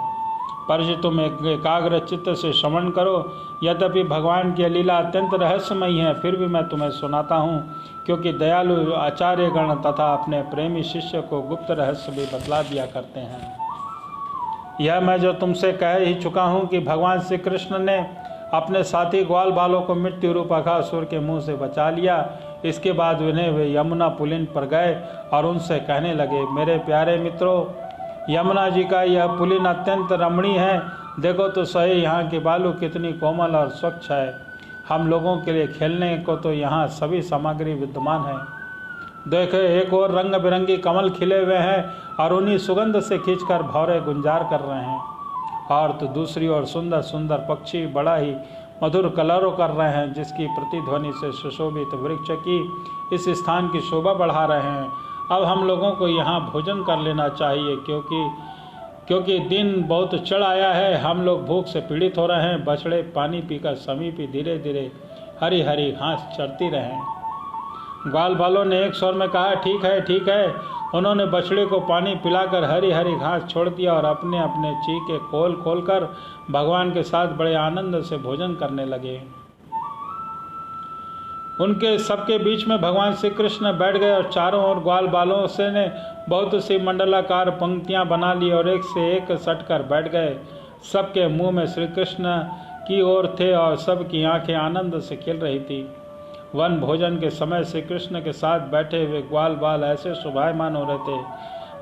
पर तुम एकाग्र चित्त से श्रवण करो। यद्यपि भगवान की लीला अत्यंत रहस्यमयी है, फिर भी मैं तुम्हें सुनाता हूँ, क्योंकि दयालु आचार्यगण तथा अपने प्रेमी शिष्य को गुप्त रहस्य भी बतला दिया करते हैं। यह मैं जो तुमसे कह ही चुका हूँ कि भगवान श्री कृष्ण ने अपने साथी ग्वाल बालों को मृत्यु रूप अघासुर के मुंह से बचा लिया। इसके बाद उन्हें वे यमुना पुलिन पर गए और उनसे कहने लगे, मेरे प्यारे मित्रों, यमुना जी का यह पुलिन अत्यंत रमणीय है। देखो तो सही, यहाँ के बालू कितनी कोमल और स्वच्छ है। हम लोगों के लिए खेलने को तो यहाँ सभी सामग्री विद्यमान है। देखो, एक और रंग बिरंगी कमल खिले हुए हैं और उन्हीं सुगंध से खींचकर भौरे गुंजार कर रहे हैं, और तो दूसरी ओर सुंदर सुंदर पक्षी बड़ा ही मधुर कलरव कर रहे हैं, जिसकी प्रतिध्वनि से सुशोभित वृक्ष की इस स्थान की शोभा बढ़ा रहे हैं। अब हम लोगों को यहाँ भोजन कर लेना चाहिए, क्योंकि दिन बहुत चढ़ आया है। हम लोग भूख से पीड़ित हो रहे हैं। बछड़े पानी पीकर समीपी धीरे धीरे हरी हरी घास चरती रहें। ग्वाल बालों ने एक स्वर में कहा, ठीक है ठीक है। उन्होंने बछड़े को पानी पिलाकर हरी हरी घास छोड़ दिया और अपने अपने चीखे खोल खोल कर भगवान के साथ बड़े आनंद से भोजन करने लगे। उनके सबके बीच में भगवान श्री कृष्ण बैठ गए और चारों ओर ग्वाल बालों से ने बहुत सी मंडलाकार पंक्तियां बना ली और एक से एक सटकर बैठ गए। सबके मुंह में श्री कृष्ण की ओर थे और सबकी आंखें आनंद से खिल रही थी। वन भोजन के समय श्री कृष्ण के साथ बैठे हुए ग्वाल बाल ऐसे शोभायमान हो रहे थे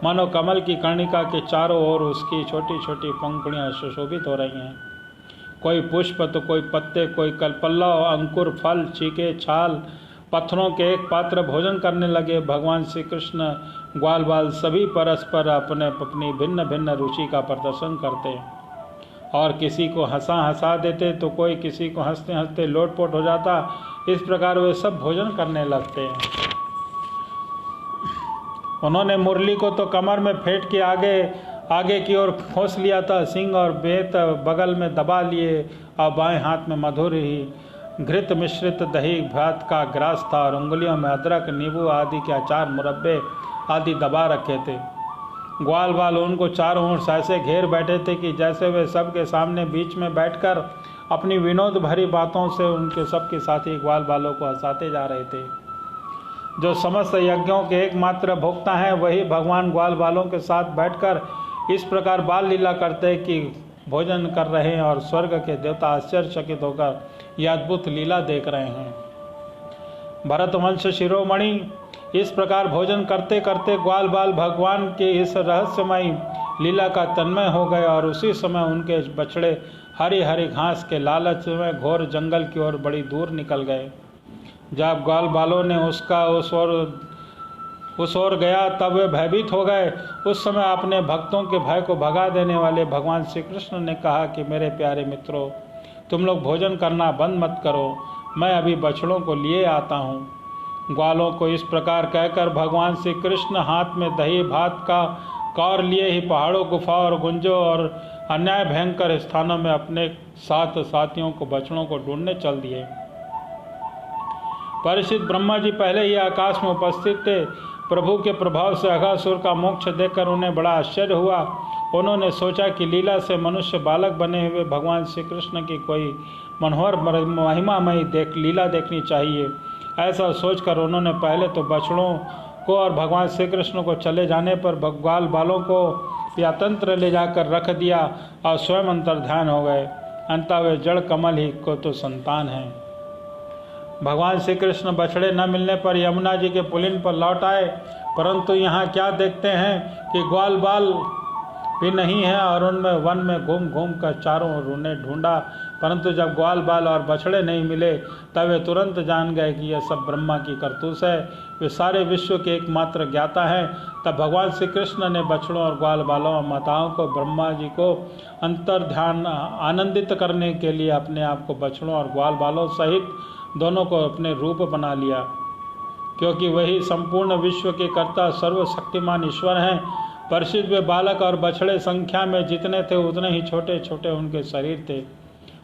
मानो कमल की कर्णिका के चारों ओर उसकी छोटी छोटी पंखुड़ियाँ सुशोभित हो रही हैं। कोई पुष्प तो कोई पत्ते, कोई कलपल्लव, अंकुर, फल, चीके, छाल, पत्थरों के एक पात्र भोजन करने लगे। भगवान श्री कृष्ण ग्वाल बाल सभी परस्पर अपने अपनी भिन्न भिन्न रुचि का प्रदर्शन करते और किसी को हंसा देते तो कोई किसी को हंसते हंसते लोटपोट हो जाता। इस प्रकार वे सब भोजन करने लगते हैं। उन्होंने मुरली को तो कमर में फेंट के आगे की ओर खोस लिया था। सिंह और बेत बगल में दबा लिए और बाएं हाथ में मधुर ही घृत मिश्रित दही भात का ग्रास था और उंगलियों में अदरक, नींबू आदि के अचार, मुरब्बे आदि दबा रखे थे। ग्वाल बाल उनको चारों ओर ऐसे घेर बैठे थे कि जैसे वे सबके सामने बीच में बैठकर अपनी विनोद भरी बातों से उनके सबके साथी ग्वाल बालों को हंसाते जा रहे थे। जो समस्त यज्ञों के एकमात्र भोक्ता हैं, वही भगवान ग्वाल बालों के साथ बैठकर इस प्रकार बाल लीला करते कि भोजन कर रहे हैं और स्वर्ग के देवता आश्चर्यचकित होकर यह अद्भुत लीला देख रहे हैं। भरतवंश शिरोमणि इस प्रकार भोजन करते करते ग्वाल बाल भगवान के इस रहस्यमयी लीला का तन्मय हो गए और उसी समय उनके बछड़े हरी हरी घास के लालच में घोर जंगल की ओर बड़ी दूर निकल गए। जब ग्वाल बालों ने उसका उस ओर गया तब वे भयभीत हो गए। उस समय अपने भक्तों के भय को भगा देने वाले भगवान श्री कृष्ण ने कहा कि मेरे प्यारे मित्रों, तुम लोग भोजन करना बंद मत करो, मैं अभी बछड़ों को लिए आता हूँ। ग्वालों को इस प्रकार कहकर भगवान श्री कृष्ण हाथ में दही भात का कौर लिए ही पहाड़ों, गुफा और गुंजों और अन्याय भयंकर स्थानों में अपने साथ साथियों को बछड़ों को ढूंढने चल दिए। परीक्षित ब्रह्मा जी पहले ही आकाश में उपस्थित थे। प्रभु के प्रभाव से अघासुर का मोक्ष देखकर उन्हें बड़ा आश्चर्य हुआ। उन्होंने सोचा कि लीला से मनुष्य बालक बने हुए भगवान श्री कृष्ण की कोई मनोहर महिमामयी लीला देखनी चाहिए। ऐसा सोचकर उन्होंने पहले तो बछड़ों को और भगवान श्री कृष्ण को चले जाने पर ग्वाल बालों को यातंत्र ले जाकर रख दिया और स्वयं अंतर्ध्यान हो गए। अंततः वे जड़ कमल ही को तो संतान है। भगवान श्री कृष्ण बछड़े न मिलने पर यमुना जी के पुलिन पर लौट आए, परंतु यहाँ क्या देखते हैं कि ग्वाल बाल भी नहीं है और उनमें वन में घूम घूम कर चारों ओर उन्हें ढूंढा, परंतु जब ग्वाल बाल और बछड़े नहीं मिले तब वे तुरंत जान गए कि यह सब ब्रह्मा की करतूस है, वे सारे विश्व के एकमात्र ज्ञाता हैं। तब भगवान श्री कृष्ण ने बछड़ों और ग्वाल बालों और माताओं को ब्रह्मा जी को अंतर्ध्यान आनंदित करने के लिए अपने आप को बछड़ों और ग्वाल बालों सहित दोनों को अपने रूप बना लिया, क्योंकि वही संपूर्ण विश्व के कर्ता सर्वशक्तिमान ईश्वर हैं। परिचित वे बालक और बछड़े संख्या में जितने थे उतने ही छोटे छोटे उनके शरीर थे।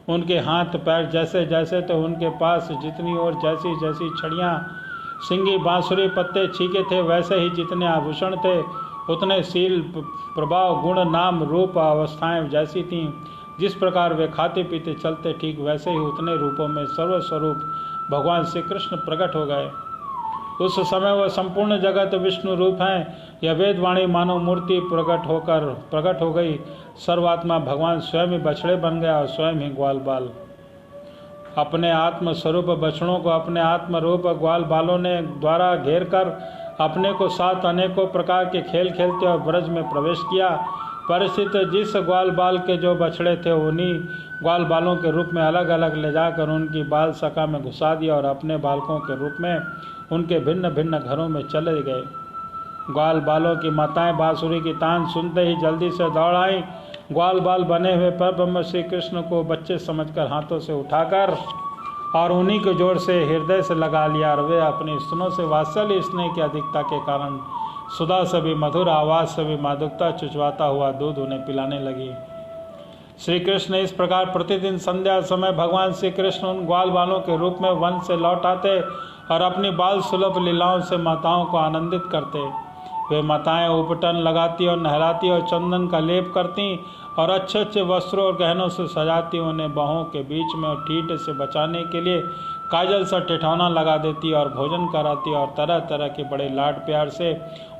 उनके हाथ पैर जैसे जैसे थे, उनके पास जितनी और जैसी जैसी छड़ियाँ, सिंगी, बांसुरी, पत्ते, छीके थे, वैसे ही जितने आभूषण थे उतने शील, प्रभाव, गुण, नाम, रूप, अवस्थाएं जैसी थीं। जिस प्रकार वे खाते पीते चलते, ठीक वैसे ही उतने रूपों में सर्वस्वरूप भगवान श्री कृष्ण प्रकट हो गए। उस समय वह संपूर्ण जगत विष्णु रूप हैं। यह वेदवाणी मानव मूर्ति प्रकट हो गई। सर्वात्मा भगवान स्वयं ही बछड़े बन गया और स्वयं ही ग्वाल बाल। अपने आत्म स्वरूप बछड़ों को अपने आत्म रूप ग्वाल बालों ने द्वारा घेर कर अपने को साथ अनेकों प्रकार के खेल खेलते और ब्रज में प्रवेश किया। परिस्थित जिस ग्वाल बाल के जो बछड़े थे उन्हीं ग्वाल बालों के रूप में अलग अलग ले जाकर उनकी बाल सका में घुसा दिया और अपने बालकों के रूप में उनके भिन्न भिन्न घरों में चले गए। ग्वाल बालों की माताएं बांसुरी की तान सुनते ही जल्दी से दौड़ आईं। ग्वाल बाल बने हुए परब्रह्म श्री कृष्ण को बच्चे समझकर हाथों से उठाकर और उन्हीं के जोर से हृदय से लगा लिया और वे अपनी स्तनों से वात्सल्य स्नेह की अधिकता के कारण सुधा से भी मधुर, आवाज से भी मादकता चुचवाता हुआ दूध उन्हें पिलाने लगी। श्री कृष्ण इस प्रकार प्रतिदिन संध्या समय भगवान श्री कृष्ण उन ग्वाल बालों के रूप में वन से लौट आते और अपनी बाल सुलभ लीलाओं से माताओं को आनंदित करते। वे माताएं उपटन लगाती और नहलाती और चंदन का लेप करती और अच्छे अच्छे वस्त्रों और गहनों से सजाती। उन्हें बाहों के बीच में और ठीठ से बचाने के लिए काजल सा ठिठौना लगा देती और भोजन कराती और तरह तरह के बड़े लाड प्यार से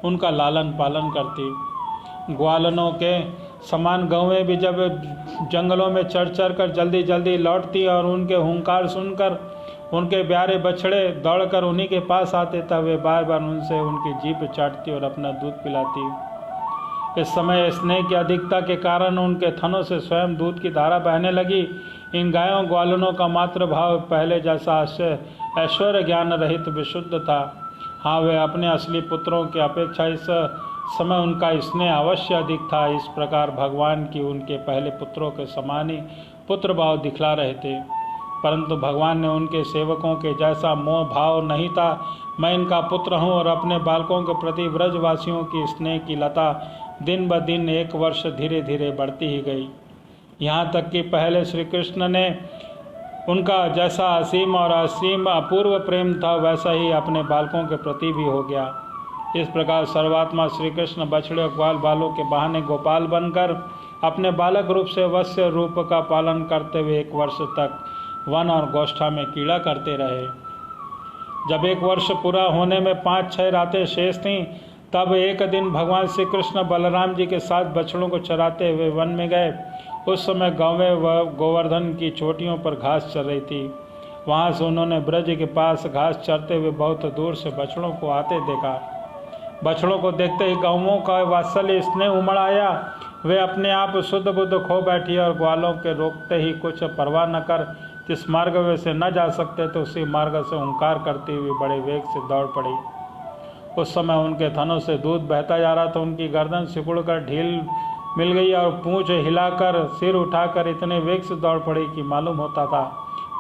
उनका लालन पालन करती। ग्वालनों के समान गौवें भी जब जंगलों में चढ़ चढ़ कर जल्दी जल्दी लौटती और उनके हुंकार सुनकर उनके प्यारे बछड़े दौड़कर उन्हीं के पास आते, तब वे बार बार उनसे उनकी जीभ चाटती और अपना दूध पिलाती। इस समय स्नेह की अधिकता के कारण उनके थनों से स्वयं दूध की धारा बहने लगी। इन गायों ग्वालनों का मातृ भाव पहले जैसा ऐश्वर्य ज्ञान रहित विशुद्ध था। हाँ, वे अपने असली पुत्रों की अपेक्षा इस समय उनका स्नेह अवश्य अधिक था। इस प्रकार भगवान की उनके पहले पुत्रों के समान ही पुत्र भाव दिखला रहे थे, परंतु भगवान ने उनके सेवकों के जैसा मोह भाव नहीं था। मैं इनका पुत्र हूँ और अपने बालकों के प्रति ब्रजवासियों की स्नेह की लता दिन ब दिन 1 वर्ष धीरे धीरे बढ़ती ही गई। यहाँ तक कि पहले श्री कृष्ण ने उनका जैसा असीम और असीम अपूर्व प्रेम था वैसा ही अपने बालकों के प्रति भी हो गया। इस प्रकार सर्वात्मा श्री कृष्ण बछड़े और ग्वाल बालों के बहाने गोपाल बनकर अपने बालक रूप से वत्स्य रूप का पालन करते हुए 1 वर्ष तक वन और गोष्ठा में कीड़ा करते रहे। जब 1 वर्ष पूरा होने में 5-6 रातें शेष थीं, तब एक दिन भगवान श्री कृष्ण बलराम जी के साथ बछड़ों को चराते हुए वन में गए। उस समय गौवें व गोवर्धन की चोटियों पर घास चर रही थी। वहाँ से उन्होंने ब्रज के पास घास चरते हुए बहुत दूर से बछड़ों को आते देखा। बछड़ों को देखते ही गौओं का वात्सल्य स्नेह उमड़ आया। वे अपने आप शुद्ध बुद्ध खो बैठी और ग्वालों के रोकते ही कुछ परवाह न कर जिस मार्ग वे से न जा सकते तो उसी मार्ग से हुंकार करती हुई बड़े वेग से दौड़ पड़ी। उस समय उनके थनों से दूध बहता जा रहा था। उनकी गर्दन सिकुड़कर ढील मिल गई और पूंछ हिलाकर सिर उठाकर इतने वेग से दौड़ पड़ी कि मालूम होता था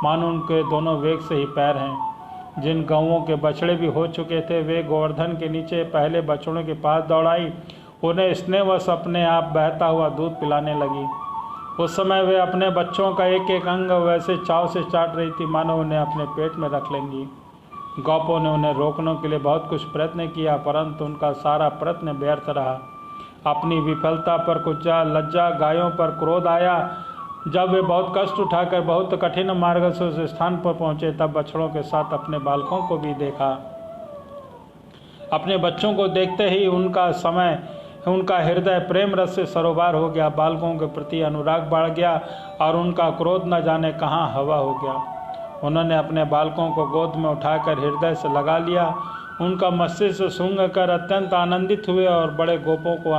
मानो उनके दोनों वेग से ही पैर हैं। जिन गौओं के बछड़े भी हो चुके थे वे गोवर्धन के नीचे पहले बछड़ों के पास दौड़ाई, उन्हें स्नेहवश अपने आप बहता हुआ दूध पिलाने लगी। उस समय वे अपने बच्चों का एक एक अंग वैसे चाव से चाट रही थी मानो उन्हें अपने पेट में रख लेंगी। गौपों ने उन्हें रोकने के लिए बहुत कुछ प्रयत्न किया, परंतु उनका सारा प्रयत्न व्यर्थ रहा। अपनी विफलता पर कुछ लज्जा, गायों पर क्रोध आया। जब वे बहुत कष्ट उठाकर बहुत कठिन मार्ग से उस स्थान पर पहुंचे तब बछड़ों के साथ अपने बालकों को भी देखा। अपने बच्चों को देखते ही उनका हृदय प्रेम रस से सरोबार हो गया। बालकों के प्रति अनुराग बढ़ गया और उनका क्रोध न जाने कहाँ हवा हो गया। उन्होंने अपने बालकों को गोद में उठाकर हृदय से लगा लिया। उनका मस्तिष्क सूंघ कर अत्यंत आनंदित हुए और बड़े गोपों को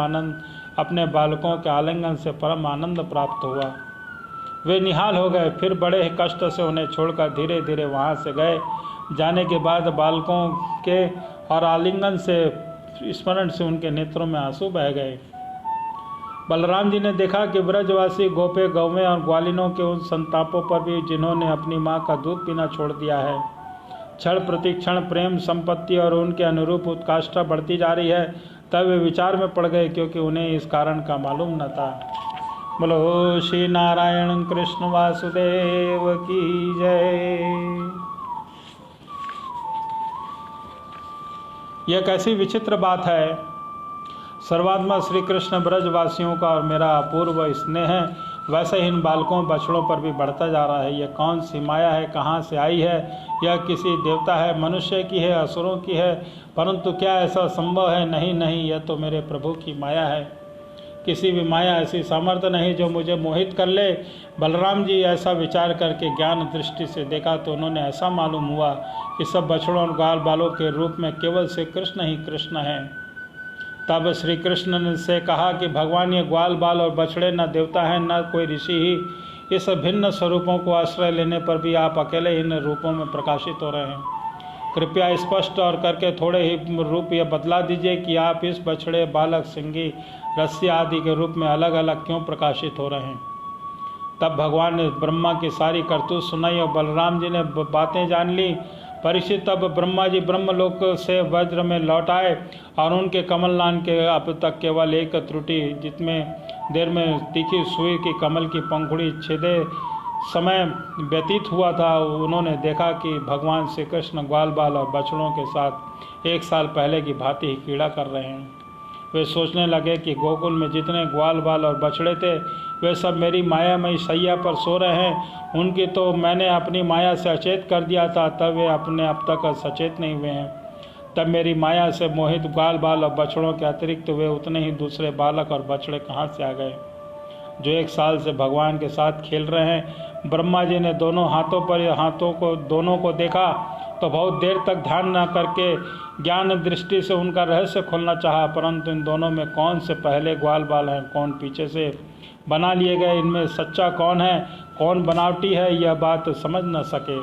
अपने बालकों के आलिंगन से परम आनंद प्राप्त हुआ। वे निहाल हो गए। फिर बड़े ही कष्ट से उन्हें छोड़कर धीरे धीरे वहाँ से गए। जाने के बाद बालकों के और आलिंगन से स्मरण से उनके नेत्रों में आंसू बह गए। बलराम जी ने देखा कि ब्रजवासी गोपे, गौवें और ग्वालिनों के उन संतापों पर भी जिन्होंने अपनी माँ का दूध पीना छोड़ दिया है, क्षण प्रतिक्षण प्रेम, संपत्ति और उनके अनुरूप उत्काष्ठा बढ़ती जा रही है। तब वे विचार में पड़ गए क्योंकि उन्हें इस कारण का मालूम न था। बोलो श्री नारायण कृष्ण वासुदेव की जय। यह कैसी विचित्र बात है। सर्वात्मा श्री कृष्ण ब्रजवासियों का और मेरा अपूर्व स्नेह है वैसे ही इन बालकों बछड़ों पर भी बढ़ता जा रहा है। यह कौन सी माया है, कहाँ से आई है? यह किसी देवता है, मनुष्य की है, असुरों की है? परंतु क्या ऐसा संभव है? नहीं नहीं, यह तो मेरे प्रभु की माया है। किसी भी माया ऐसी सामर्थ्य नहीं जो मुझे मोहित कर ले। बलराम जी ऐसा विचार करके ज्ञान दृष्टि से देखा तो उन्होंने ऐसा मालूम हुआ कि सब बछड़ों और ग्वाल बालों के रूप में केवल श्री कृष्ण ही कृष्ण हैं। तब श्री कृष्ण ने से कहा कि भगवान, ये ग्वाल बाल और बछड़े न देवता हैं न कोई ऋषि ही। इस भिन्न स्वरूपों को आश्रय लेने पर भी आप अकेले इन रूपों में प्रकाशित हो रहे हैं। कृपया स्पष्ट और करके थोड़े ही रूप यह बतला दीजिए कि आप इस बछड़े, बालक, सिंगी, रस्सी आदि के रूप में अलग अलग क्यों प्रकाशित हो रहे हैं। तब भगवान ने ब्रह्मा की सारी करतूत सुनाई और बलराम जी ने बातें जान ली। परीक्षित, तब ब्रह्मा जी ब्रह्मलोक से वज्र में लौट आए और उनके कमलनान के अब तक केवल एक त्रुटि, जितमें देर में तीखी सुई की कमल की पंखुड़ी छेदे समय व्यतीत हुआ था, उन्होंने देखा कि भगवान श्री कृष्ण ग्वाल बाल और बछड़ों के साथ 1 साल पहले की भांति ही क्रीड़ा कर रहे हैं। वे सोचने लगे कि गोकुल में जितने ग्वाल बाल और बछड़े थे वे सब मेरी मायामयी सैया पर सो रहे हैं। उनकी तो मैंने अपनी माया से अचेत कर दिया था, तब वे अपने अब तक सचेत नहीं हुए हैं। तब मेरी माया से मोहित ग्वाल बाल और बछड़ों के अतिरिक्त वे उतने ही दूसरे बालक और बछड़े कहाँ से आ गए जो 1 साल से भगवान के साथ खेल रहे हैं। ब्रह्मा जी ने दोनों को देखा तो बहुत देर तक ध्यान न करके ज्ञान दृष्टि से उनका रहस्य खोलना चाहा, परंतु इन दोनों में कौन से पहले ग्वाल बाल हैं, कौन पीछे से बना लिए गए, इनमें सच्चा कौन है, कौन बनावटी है, यह बात समझ न सके।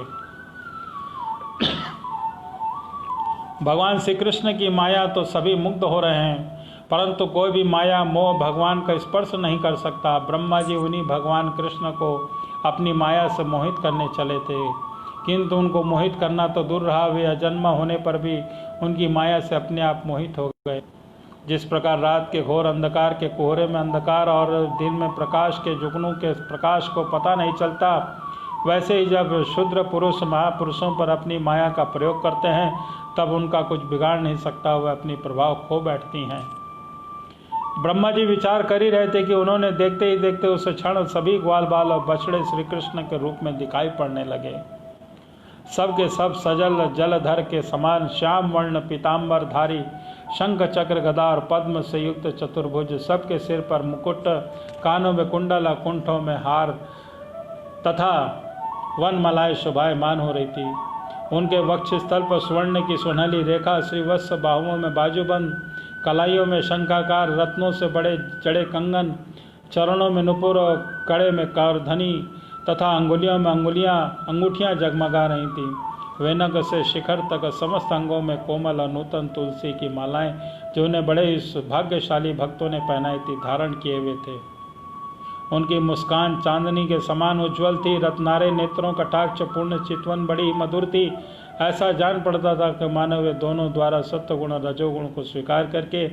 भगवान श्री कृष्ण की माया तो सभी मुग्ध हो रहे हैं, परंतु कोई भी माया मोह भगवान का स्पर्श नहीं कर सकता। ब्रह्मा जी उन्हीं भगवान कृष्ण को अपनी माया से मोहित करने चले थे, किंतु उनको मोहित करना तो दूर रहा, वे अजन्मा होने पर भी उनकी माया से अपने आप मोहित हो गए। जिस प्रकार रात के घोर अंधकार के कोहरे में अंधकार और दिन में प्रकाश के जुगनू के प्रकाश को पता नहीं चलता, वैसे ही जब शूद्र पुरुष महापुरुषों पर अपनी माया का प्रयोग करते हैं तब उनका कुछ बिगाड़ नहीं सकता, वह अपनी प्रभाव खो बैठती हैं। ब्रह्मा जी विचार कर ही रहे थे कि उन्होंने देखते ही देखते उस क्षण सभी ग्वाल बाल और बछड़े श्री कृष्ण के रूप में दिखाई पड़ने लगे। सब के सब सजल जलधर के समान श्याम वर्ण पीताम्बर धारी, शंख चक्र गदा और पद्म से युक्त चतुर्भुज, सबके सिर पर मुकुट, कानों में कुंडल, कुंठों में हार तथा वनमालाएं शोभायमान हो रही थी। उनके वक्ष स्थल पर स्वर्ण की सुनहली रेखा, श्रीवत्स बाहुओं में बाजूबंद, कलाइयों में शंखाकार, रत्नों से बड़े जड़े कंगन, चरणों में नुपुर और कड़े में करधनी तथा अंगुलियों में अंगूठियां जगमगा रही थीं। वेनक से शिखर तक समस्त अंगों में कोमल और नूतन तुलसी की मालाएं, जो उन्हें बड़े भाग्यशाली भक्तों ने पहनाई थी, धारण किए हुए थे। उनकी मुस्कान चांदनी के समान उज्ज्वल थी। रत्नारे नेत्रों, कटाक्ष पूर्ण चितवन बड़ी मधुर थी। ऐसा जान पड़ता था कि मानो वे दोनों द्वारा सत्वगुण और रजोगुण को स्वीकार करके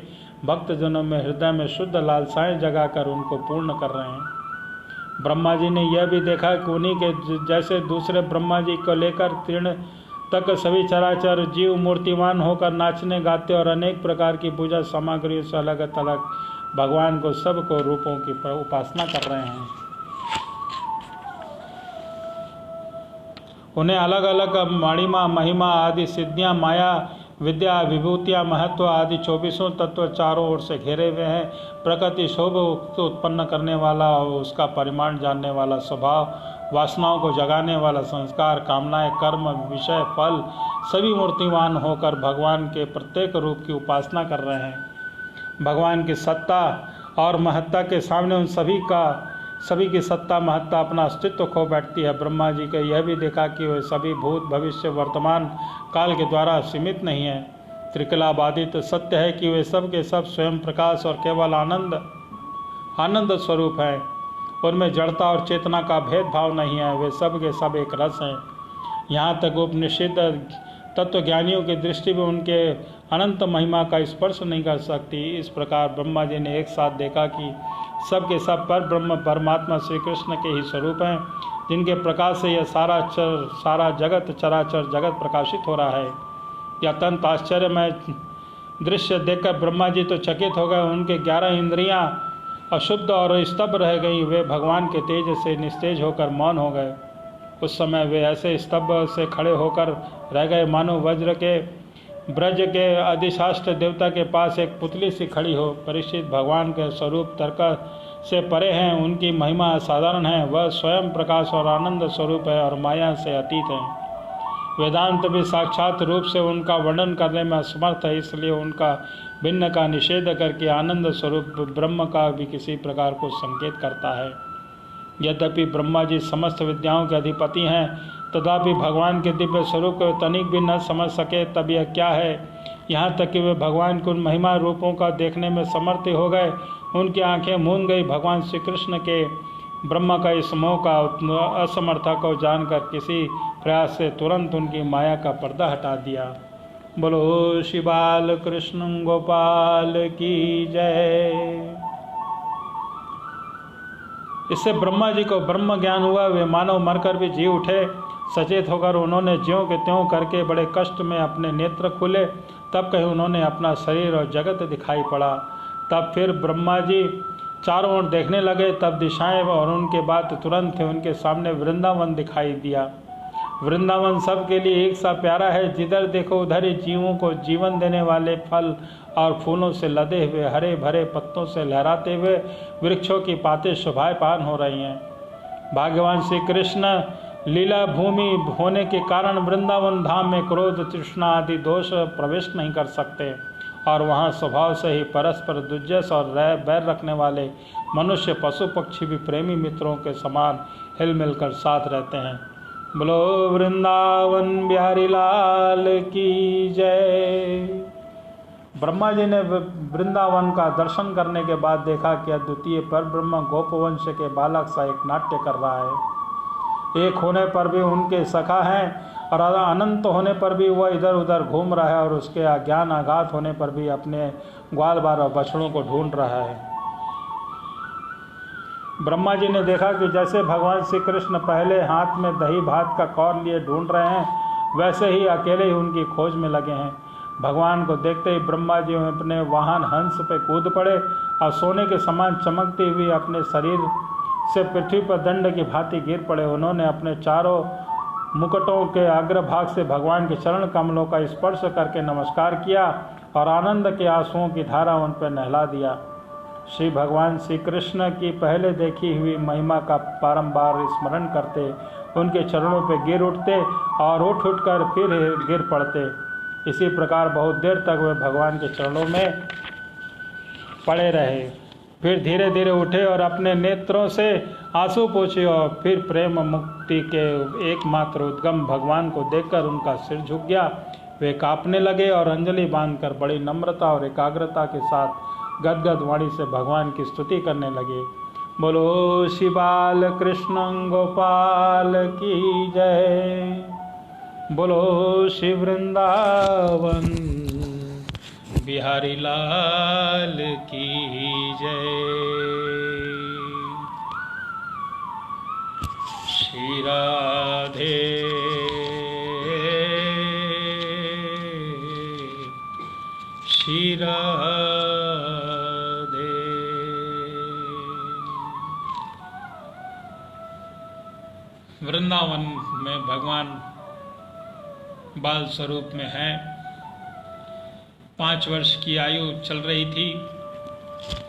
भक्तजनों में हृदय में शुद्ध लालसाएं जगाकर उनको पूर्ण कर रहे हैं। ब्रह्मा जी ने यह भी देखा कि उन्हीं के जैसे दूसरे ब्रह्मा जी को लेकर तीर्ण तक सभी चराचर जीव मूर्तिमान होकर नाचने, गाते और अनेक प्रकार की पूजा सामग्रियों से अलग अलग भगवान को सबको रूपों की उपासना कर रहे हैं। उन्हें अलग अलग मणिमा, महिमा आदि सिद्धियां, माया विद्या, विभूतियां, महत्व आदि 24 तत्व चारों ओर से घेरे हुए हैं। प्रकृति शोभ उत्पन्न करने वाला, उसका परिमाण जानने वाला स्वभाव, वासनाओं को जगाने वाला संस्कार, कामनाएं, कर्म, विषय, फल सभी मूर्तिमान होकर भगवान के प्रत्येक रूप की उपासना कर रहे हैं। भगवान की सत्ता और महत्ता के सामने उन सभी की सत्ता महत्ता अपना अस्तित्व खो बैठती है। ब्रह्मा जी को यह भी देखा कि वे सभी भूत, भविष्य, वर्तमान काल के द्वारा सीमित नहीं है। त्रिकलाबादित सत्य है कि वे सब के सब स्वयं प्रकाश और केवल आनंद स्वरूप है। उनमें जड़ता और चेतना का भेदभाव नहीं है। वे सब के सब एक रस हैं। यहाँ तक उपनिषद तत्वज्ञानियों की दृष्टि में उनके अनंत महिमा का स्पर्श नहीं कर सकती। इस प्रकार ब्रह्मा जी ने एक साथ देखा कि सब के सब पर ब्रह्म परमात्मा श्री कृष्ण के ही स्वरूप हैं, जिनके प्रकाश से यह सारा जगत, चराचर जगत प्रकाशित हो रहा है। यह अत्यंत आश्चर्यमय दृश्य देखकर ब्रह्मा जी तो चकित हो गए। उनके 11 इंद्रियां अशुद्ध और स्तब्ध रह गई। वे भगवान के तेज से निस्तेज होकर मौन हो गए। उस समय वे ऐसे स्तब्ध से खड़े होकर रह गए मानो ब्रज के अधिशास्त्र देवता के पास एक पुतली सी खड़ी हो। परीक्षित, भगवान के स्वरूप तर्क से परे हैं। उनकी महिमा असाधारण है। वह स्वयं प्रकाश और आनंद स्वरूप है और माया से अतीत है। वेदांत भी साक्षात रूप से उनका वर्णन करने में असमर्थ है, इसलिए उनका भिन्न का निषेध करके आनंद स्वरूप ब्रह्म का भी किसी प्रकार को संकेत करता है। यद्यपि ब्रह्मा जी समस्त विद्याओं के अधिपति हैं, तथापि भगवान के दिव्य स्वरूप को तनिक भी न समझ सके। तब यह क्या है, यहाँ तक कि वे भगवान के उन महिमा रूपों का देखने में समर्थ हो गए। उनकी आंखें मूंद गई। भगवान श्री कृष्ण के ब्रह्मा का इस मोह का असमर्था को जानकर किसी प्रयास से तुरंत उनकी माया का पर्दा हटा दिया। बोलो श्री बाल कृष्ण गोपाल की जय। इससे ब्रह्मा जी को ब्रह्म ज्ञान हुआ। वे मानव मरकर भी जी उठे। सचेत होकर उन्होंने ज्यों के त्यों करके बड़े कष्ट में अपने नेत्र खुले। तब कहीं उन्होंने अपना शरीर और जगत दिखाई पड़ा। तब फिर ब्रह्मा जी चारों ओर देखने लगे। तब दिशाएं और उनके बाद तुरंत उनके सामने वृंदावन दिखाई दिया। वृंदावन सबके लिए एक सा प्यारा है। जिधर देखो उधर ही जीवों को जीवन देने वाले फल और फूलों से लदे हुए, हरे भरे पत्तों से लहराते हुए वृक्षों की पातें शोभायमान हो रही हैं। भाग्यवान श्री कृष्ण लीला भूमि होने के कारण वृंदावन धाम में क्रोध, तृष्णा आदि दोष प्रवेश नहीं कर सकते और वहाँ स्वभाव से ही परस्पर दुर्जस और बैर रखने वाले मनुष्य, पशु, पक्षी भी प्रेमी मित्रों के समान हिल मिलकर साथ रहते हैं। बोलो वृंदावन बिहारी लाल की जय। ब्रह्मा जी ने वृंदावन का दर्शन करने के बाद देखा कि अद्वितीय पर ब्रह्म गोपवंश के बालक सा एक नाट्य कर रहा है। एक होने पर भी उनके सखा हैं और अनंत होने पर भी वह इधर उधर घूम रहा है और उसके अज्ञान आघात होने पर भी अपने ग्वाल बाल और बछड़ों को ढूंढ रहा है। ब्रह्मा जी ने देखा कि जैसे भगवान श्री कृष्ण पहले हाथ में दही भात का कौर लिए ढूंढ रहे हैं, वैसे ही अकेले ही उनकी खोज में लगे हैं। भगवान को देखते ही ब्रह्मा जी अपने वाहन हंस पे कूद पड़े और सोने के समान चमकती हुई अपने शरीर से पृथ्वी पर दंड की भांति गिर पड़े। उन्होंने अपने चारों मुकुटों के अग्रभाग से भगवान के चरण कमलों का स्पर्श करके नमस्कार किया और आनंद के आंसुओं की धारा उन पर नहला दिया। श्री भगवान श्री कृष्ण की पहले देखी हुई महिमा का बारंबार स्मरण करते उनके चरणों पर गिर उठते और उठ कर फिर गिर पड़ते। इसी प्रकार बहुत देर तक वे भगवान के चरणों में पड़े रहे। फिर धीरे धीरे उठे और अपने नेत्रों से आंसू पोंछे और फिर प्रेम मुक्ति के एकमात्र उद्गम भगवान को देखकर उनका सिर झुक गया। वे कांपने लगे और अंजलि बांधकर बड़ी नम्रता और एकाग्रता के साथ गदगद वाणी से भगवान की स्तुति करने लगे। बोलो श्री बाल कृष्ण गोपाल की जय, बोलो श्री वृंदावन बिहारी लाल की जय। श्री राधे श्री राधे। वृंदावन में भगवान बाल स्वरूप में है। 5 वर्ष की आयु चल रही थी।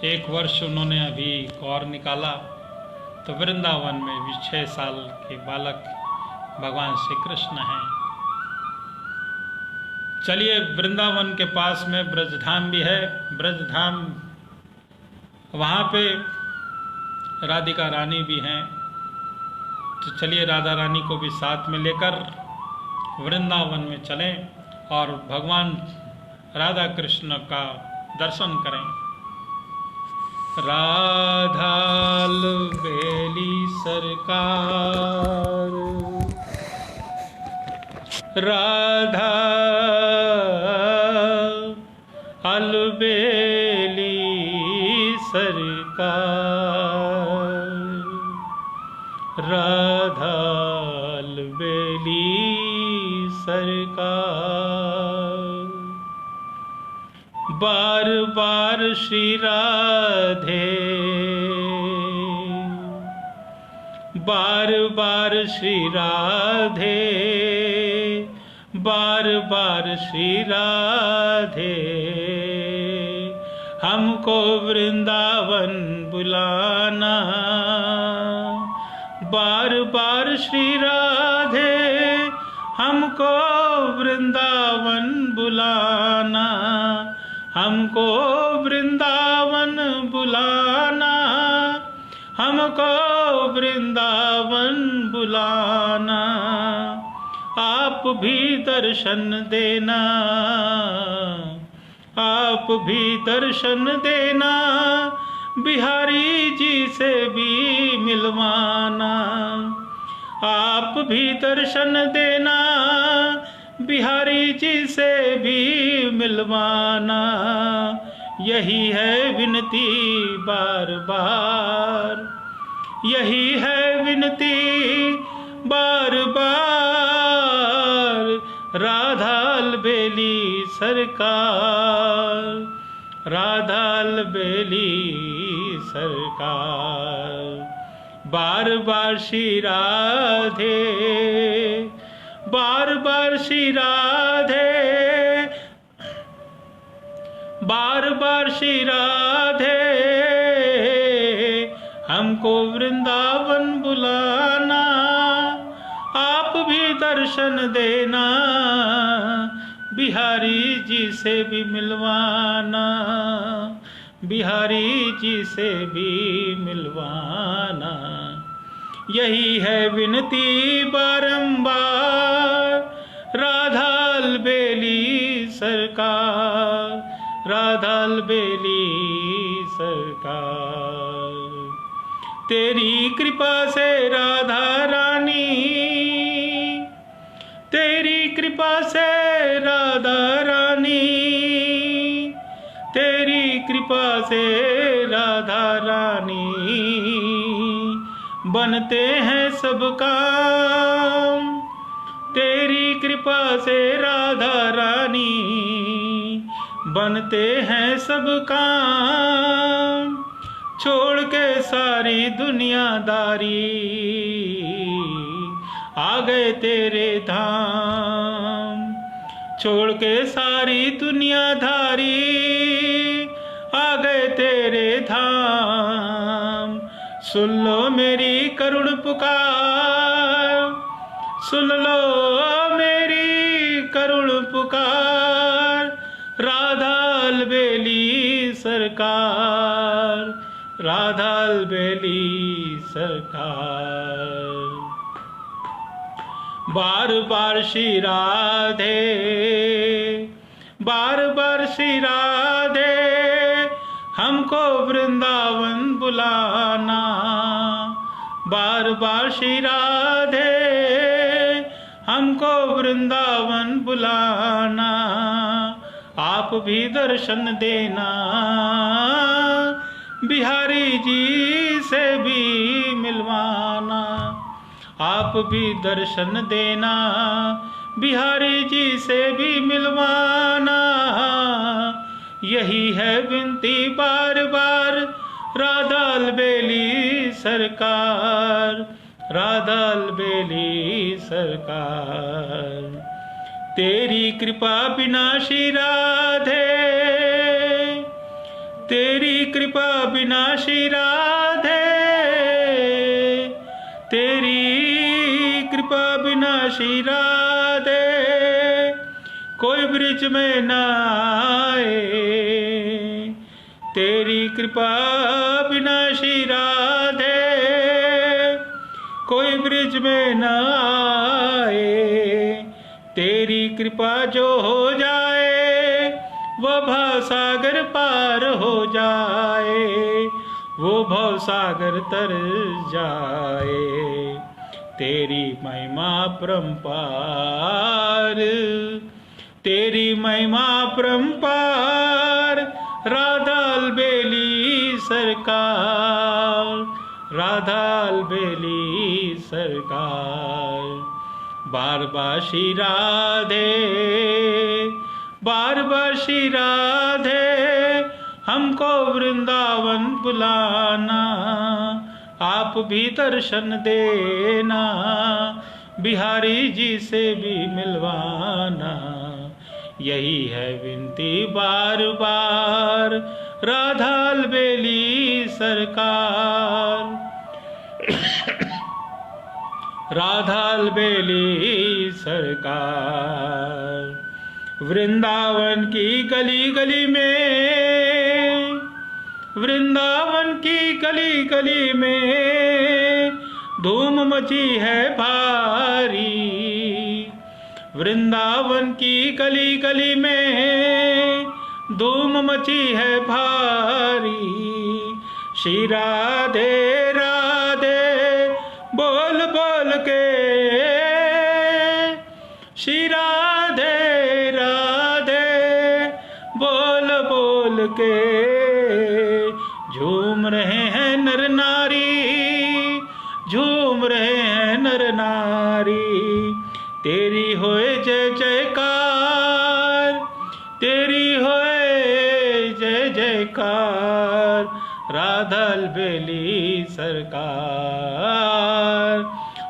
1 वर्ष उन्होंने अभी और निकाला तो वृंदावन में भी 6 साल के बालक भगवान श्री कृष्ण हैं। चलिए, वृंदावन के पास में ब्रजधाम भी है। ब्रजधाम, वहाँ पे राधिका रानी भी हैं। तो चलिए राधा रानी को भी साथ में लेकर वृंदावन में चलें और भगवान राधा कृष्ण का दर्शन करें। राधा बेली सरकार, राधा अलबेली सरकार, राधा अलबेली सरकार। बार बार श्री राधे, बार बार श्री राधे, बार बार श्री राधे, हमको वृंदावन बुलाना। बार बार श्री राधे, हमको वृंदावन बुलाना, हमको वृंदावन बुलाना, हमको वृंदावन बुलाना। आप भी दर्शन देना, आप भी दर्शन देना, बिहारी जी से भी मिलवाना। आप भी दर्शन देना, बिहारी जी से भी मिलवाना। यही है विनती बार बार, यही है विनती बार बार। राधा अलबेली सरकार, राधा अलबेली सरकार। बार बार श्री राधे, बार बार श्री राधे, बार बार श्री राधे, हमको वृंदावन बुलाना। आप भी दर्शन देना, बिहारी जी से भी मिलवाना, बिहारी जी से भी मिलवाना। यही है विनती बारंबार। राधा अलबेली सरकार, राधा अलबेली सरकार। तेरी कृपा से राधा रानी, तेरी कृपा से राधा रानी, तेरी कृपा से राधा रानी। बनते हैं सब काम, तेरी कृपा से राधा रानी। बनते हैं सब काम, छोड़ के सारी दुनियादारी, आ गए तेरे धाम। छोड़ के सारी दुनियादारी, आ गए तेरे धाम। सुन लो मेरी करुण पुकार, सुन लो मेरी करुण पुकार। राधा अलबेली सरकार, बेली सरकार। बार बार श्री राधे, बार बार श्री राधे, हमको वृंदावन बुलाना। बार बार श्री राधे, हमको वृंदावन बुलाना। आप भी दर्शन देना, बिहारी जी से भी मिलवाना। आप भी दर्शन देना, बिहारी जी से भी मिलवाना। यही है विनती बार बार, राधा अलबेली सरकार, राधा अलबेली सरकार। तेरी कृपा बिना श्री राधे, तेरी कृपा बिना श्री राधे, तेरी कृपा बिना श्री राधे, कोई ब्रिज में न आए। तेरी कृपा बिना श्री राधे, कोई ब्रिज में न आए। तेरी कृपा जो हो जाए, वो भवसागर पार हो जाए, वो भवसागर तर जाए। तेरी महिमा परंपार, तेरी महिमा परंपार, राधा अलबेली सरकार, राधा अलबेली सरकार। बार बार श्री राधे, बार बार श्री राधे, हमको वृंदावन बुलाना। आप भी दर्शन देना, बिहारी जी से भी मिलवाना। यही है विनती बार बार, राधा अलबेली सरकार, राधा अलबेली सरकार। वृंदावन की गली गली में, वृंदावन की गली गली में धूम मची है भारी। वृंदावन की गली गली में धूम मची है भारी। श्री राधे राधे बोल बोल के, श्री राधे राधे बोल बोल के, झूम रहे हैं नर नारी, झूम रहे हैं नर नारी। तेरी होए जय जयकार, तेरी होए जय जयकार, राधा अलबेली सरकार,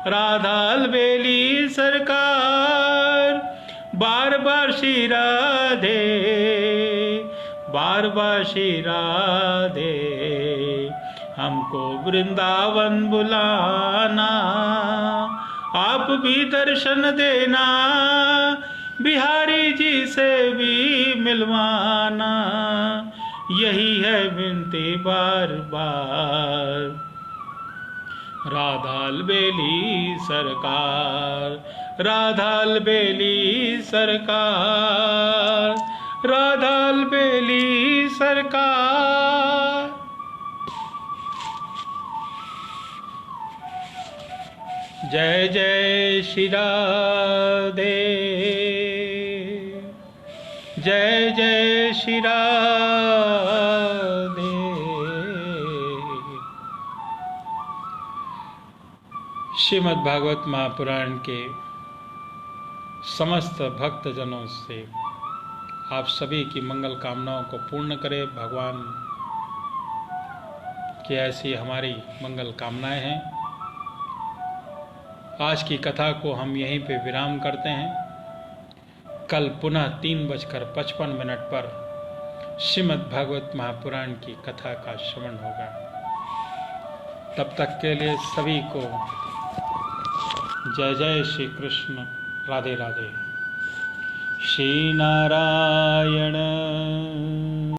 राधा अलबेली सरकार। बार बार श्री राधे, बार बार श्री राधे, हमको वृंदावन बुलाना। आप भी दर्शन देना, बिहारी जी से भी मिलवाना। यही है विनती बार बार, राधा अलबेली सरकार, राधा अलबेली सरकार, राधा अलबेली सरकार। जय जय श्री राधे, जय जय श्री राधे। श्रीमद् भागवत महापुराण के समस्त भक्तजनों से आप सभी की मंगल कामनाओं को पूर्ण करे भगवान की ऐसी हमारी मंगल कामनाएं हैं। आज की कथा को हम यहीं पे विराम करते हैं। कल पुनः 3:55 पर श्रीमद् भागवत महापुराण की कथा का श्रवण होगा। तब तक के लिए सभी को जय जय श्री कृष्ण, राधे राधे। श्री नारायण